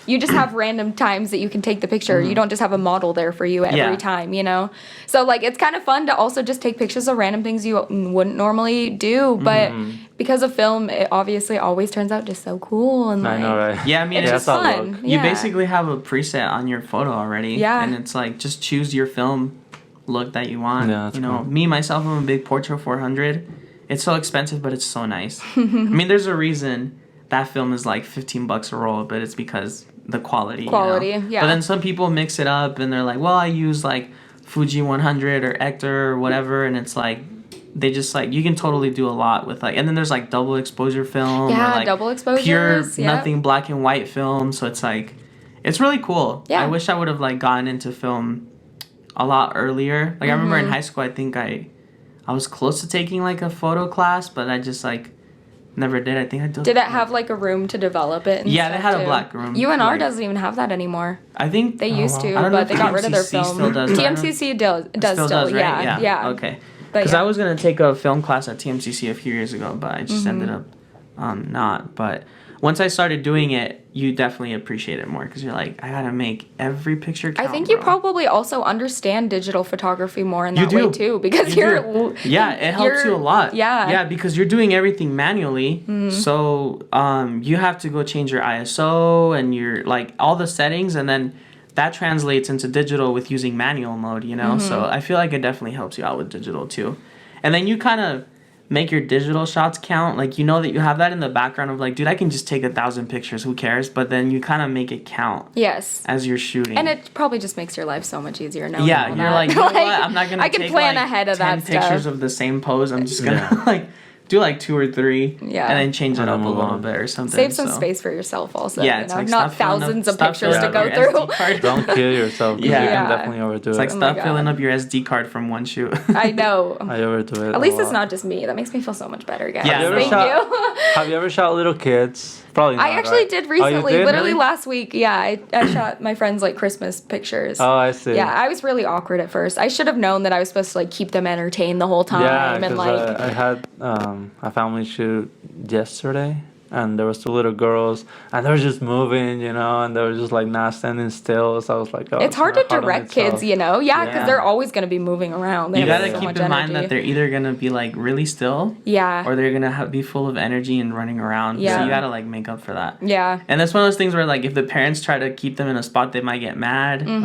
you just have random times that you can take the picture. You don't just have a model there for you every time, you know? So, like, it's kind of fun to also just take pictures of random things you wouldn't normally do. But because of film, it obviously always turns out just so cool. And I like, know, right? Yeah, I mean, it's it's just fun. you Yeah. basically have a preset on your photo already. Yeah. And it's like, just choose your film look that you want. Yeah, that's you know, cool. me, myself, I'm a big Portra 400. It's so expensive, but it's so nice. I mean, there's a reason that film is like $15 a roll, but it's because the quality. Quality, you know? yeah. But then some people mix it up and they're like, well, I use like Fuji 100 or Ector or whatever, and it's like they just like you can totally do a lot with like, and then there's like double exposure film, Yeah, or like double exposures, pure yep. nothing black and white film. So it's like it's really cool. Yeah. I wish I would have like gotten into film a lot earlier. Like I remember in high school, I think I was close to taking like a photo class, but I just like never did. I think I Did it have like a room to develop it? And Yeah, they stuff, had a too? black room. UNR Like- doesn't even have that anymore. I think They used to, I don't know but if they got rid of their TMCC film. still does, but I don't- TMCC does still still, does, right? yeah, yeah. Okay. But Because yeah. I was gonna take a film class at TMCC a few years ago, but I just ended up not. But once I started doing it, you definitely appreciate it more because you're like, I gotta make every picture count. I think you bro. probably also understand digital photography more in You that do. way too, because You you're do. Yeah, it helps you a lot. Yeah. Yeah, because you're doing everything manually. So you have to go change your ISO and your like all the settings, and then that translates into digital with using manual mode, you know? So I feel like it definitely helps you out with digital too. And then you kind of make your digital shots count. Like, you know that you have that in the background of like, dude, I can just take 1,000 pictures, who cares? But then you kind of make it count Yes. as you're shooting. And it probably just makes your life so much easier now. Yeah, you're like, you know what? I'm not gonna I can take plan like ahead of 10 that pictures stuff. of the same pose. I'm just gonna Yeah. like do like 2 or 3, Yeah. and then change it And up then a move little on. bit or something. Save some so. space for yourself also. Yeah, you it's know? like Not stop filling thousands up- of stop pictures to filling go up your SD through. card. Don't kill yourself. 'Cause Yeah. You Yeah. can definitely overdo It's like it. Oh my stop filling God. up your SD card from one shoot. I know. I overdo it. At least a it's lot. not just me. That makes me feel so much better, guys. Yeah, Have you ever Thank shot- you. Have you ever shot little kids? Probably not. I actually right? did Oh, you recently, did? literally Really? last week. Yeah, I shot my friends like Christmas pictures. Oh, I see. Yeah, I was really awkward at first. I should have known that I was supposed to like keep them entertained the whole time Yeah, and because like I had a family shoot yesterday, and there was 2 little girls, and they were just moving, you know, and they were just like not standing still. So I was like, oh, it's hard to kinda on direct itself. kids, you know? Yeah, because Yeah. they're always going to be moving around. They You have gotta so keep much in mind energy. that they're either gonna be like really still, Yeah. or they're gonna be full of energy and running around. So Yeah. you gotta like make up for that. Yeah. And that's one of those things where like if the parents try to keep them in a spot, they might get mad. And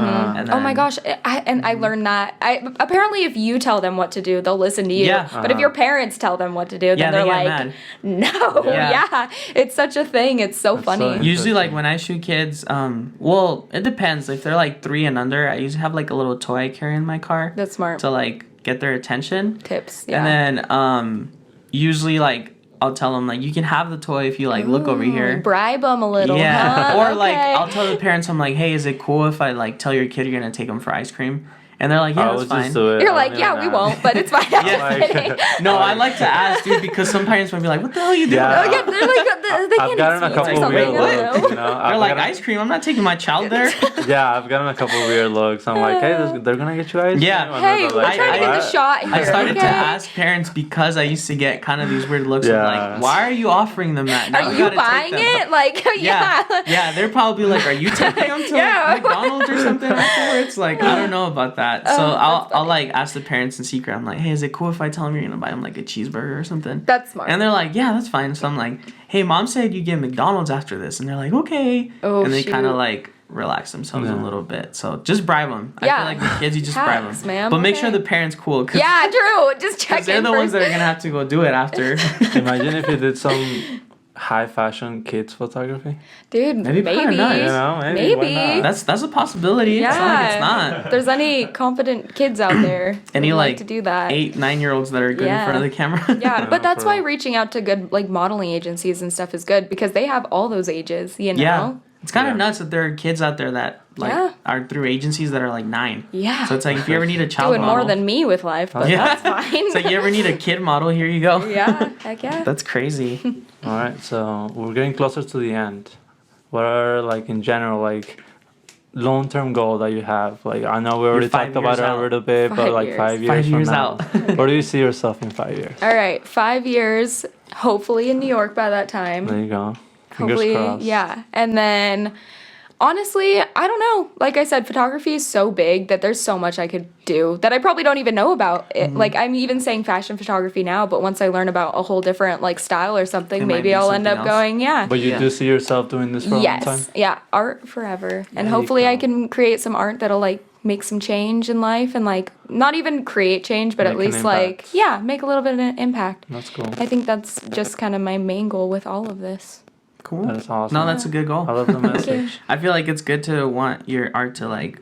Oh my then- gosh, I learned that. Apparently if you tell them what to do, they'll listen to you. Yeah. But if your parents tell them what to do, then Yeah, they're they get like, mad. no, Yeah. yeah. It's such a thing. It's so That's funny. so Usually, like when I shoot kids, well, it depends. If they're like 3 and under, I usually have like a little toy I carry in my car That's smart. to like get their attention. Tips. Yeah. And then usually like I'll tell them like you can have the toy if you like look over here. Bribe them a little. Yeah. Huh? Or like Okay. I'll tell the parents, I'm like, hey, is it cool if I like tell your kid you're gonna take them for ice cream? And they're like, yeah, I that's would fine. just do it. You're I like, don't yeah, even we ask. won't, but it's fine. I'm Yeah. just kidding. No, I like to ask, dude, because some parents might be like, what the hell are you doing? Yeah. Oh, yeah, they're like, they I've can't gotten a eat sweets or couple something, weird I don't know. looks, you know. They're I've like, gotten- ice cream? I'm not taking my child there. Yeah, I've gotten a couple weird looks. I'm like, hey, they're gonna get you ice Yeah. cream? And Hey, they're we're like, trying to get the "What?" shot here. I started okay? to ask parents because I used to get kind of these weird looks of Yeah. like, why are you offering them that? Now Are we you gotta take buying them. it? Like, Yeah. yeah. Yeah, they're probably like, are you taking them to Yeah. like, McDonald's or something afterwards? Like, I don't know about that. So I'll that's funny. like ask the parents in secret. I'm like, hey, is it cool if I tell them you're gonna buy them like a cheeseburger or something? That's smart. And they're like, yeah, that's fine. So I'm like, hey, mom said you get McDonald's after this. And they're like, okay. Oh, and they kind of shoot. like relax themselves a Yeah. little bit. So just bribe them. I Yeah. feel like the kids, you just bribe Hacks, them. ma'am. But make sure Okay. the parents cool. Cause, Yeah, true. Just check 'cause they're in the first. ones that are gonna have to go do it after. Imagine if you did some high fashion kids photography. Dude, That'd be maybe. kinda nice. You know, maybe, why Maybe. not? that's a possibility. Yeah. It's not like it's not. If there's any confident kids out there Any who'd like like to do that. 8, 9-year-olds that are good in Yeah. front of the camera. Yeah, but that's for why real. reaching out to good like modeling agencies and stuff is good because they have all those ages, you know? Yeah. It's kind of Yeah. nuts that there are kids out there that like Yeah. are through agencies that are like 9. Yeah. So it's like if you ever need a child Doing more model, than me with life, but yeah, that's fine. it's like you ever need a kid model, here you go. Yeah, heck yeah. That's crazy. All right, so we're getting closer to the end. what are like in general like long-term goal that you have? Like I know we already 5 talked about years it a out. little bit, but 5 like years. 5 years 5 from years now, out. where do you see yourself in 5 years? All right, 5 years, hopefully in New York by that time. There you go. Fingers Hopefully, crossed. yeah. And then honestly, I don't know. Like I said, photography is so big that there's so much I could do that I probably don't even know about. It. Like I'm even saying fashion photography now, but once I learn about a whole different like style or something, It might maybe be I'll end something up else. going, yeah. But you Yeah. do see yourself doing this for a long time? Yes. Yeah, art forever. And There you hopefully I go. can create some art that'll like make some change in life and like not even create change, but at Make an least like impact. yeah, make a little bit of an impact. That's cool. I think that's just kind of my main goal with all of this. Cool. That is awesome. No, that's a good goal. I love the message. I feel like it's good to want your art to like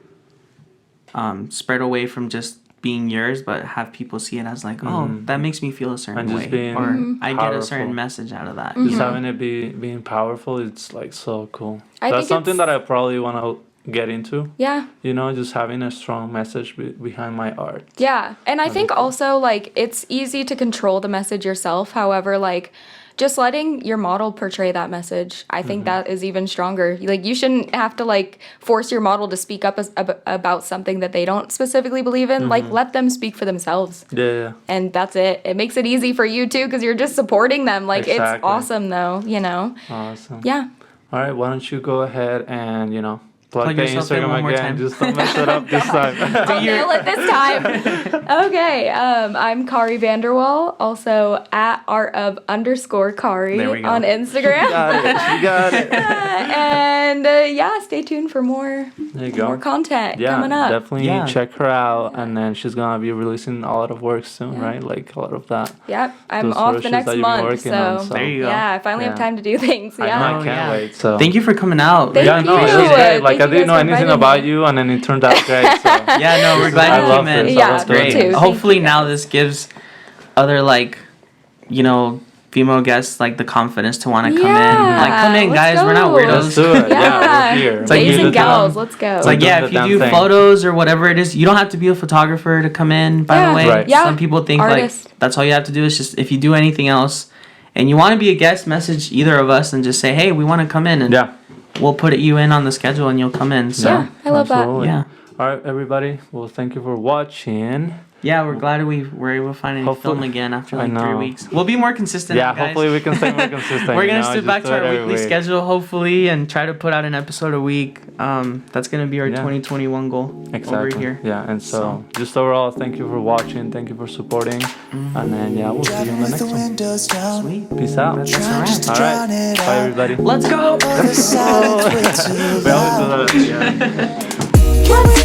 spread away from just being yours, but have people see it as like, oh, that makes me feel a certain And just way, being or I get a powerful. certain message out of that. Mm-hmm. Just having it being powerful, it's like so cool. I That's think something it's- that I probably want to get into. Yeah. You know, just having a strong message behind my art. Yeah. And I think also like it's easy to control the message yourself. However, like just letting your model portray that message, I think that is even stronger. Like you shouldn't have to like force your model to speak up about something that they don't specifically believe in. Like let them speak for themselves. Yeah. And that's it. It makes it easy for you too because you're just supporting them. Like it's Exactly. awesome though, you know. Awesome. Yeah. All right, why don't you go ahead and, plug the yourself in Instagram one more again. time. Just don't mess it up this time. I'll nail it this time. Okay, I'm Kari Vanderwall, also at art_of_Kari There we go. on Instagram. Got it. You got it. And yeah, stay tuned for more There you go. more content Yeah, coming up. definitely Yeah. check her out. And then she's going to be releasing a lot of work soon, right? Like a lot of that. Yep, I'm Those off photo the shoots next that you've been month, working on, so- There you go. yeah, I finally have Yeah. time to do things. I Yeah. know, I Oh, can't yeah. wait. So Thank you for coming out. Thank yeah, no, it was you. great. Like Thank I you didn't guys know for anything inviting about me. you, and then it turned out great. So Yeah, no, we're glad I you love came in. this. Yeah, I love me doing too. this. Thank Hopefully you now guys. this gives other like, female guests like the confidence to want to come in. Like, come in, let's guys. We're not go. weirdos. Let's do it. Yeah, we're here. It's like Gays you and do the gals, damn- let's go. It's like, We're yeah, doing if the you do damn thing. photos or whatever it is, you don't have to be a photographer to come in, by Yeah. the way. Right. Yeah. Some people think Artist. like that's all you have to do is just, if you do anything else and you want to be a guest, message either of us and just say, hey, we want to come in, and Yeah. we'll put you in on the schedule and you'll come in. So, Yeah, I love Absolutely. yeah. All right, everybody. Well, thank you for watching. Yeah, we're glad we were able to finally Hopefully- film again after I like 3 know. weeks. We'll be more consistent. Yeah, guys. hopefully we can stay more consistent. We're you gonna know, stick just back do to it our every weekly week. schedule, hopefully, and try to put out an episode a week. That's gonna be our Yeah. 2021 goal Exactly. over here. Yeah, and so just overall, thank you for watching. Thank you for supporting. And then, yeah, we'll see you in the next one. windows down. Sweet. Peace out. That's a wrap. All right. Bye, everybody. Let's go. Other side of way too We always do that at the end. Can we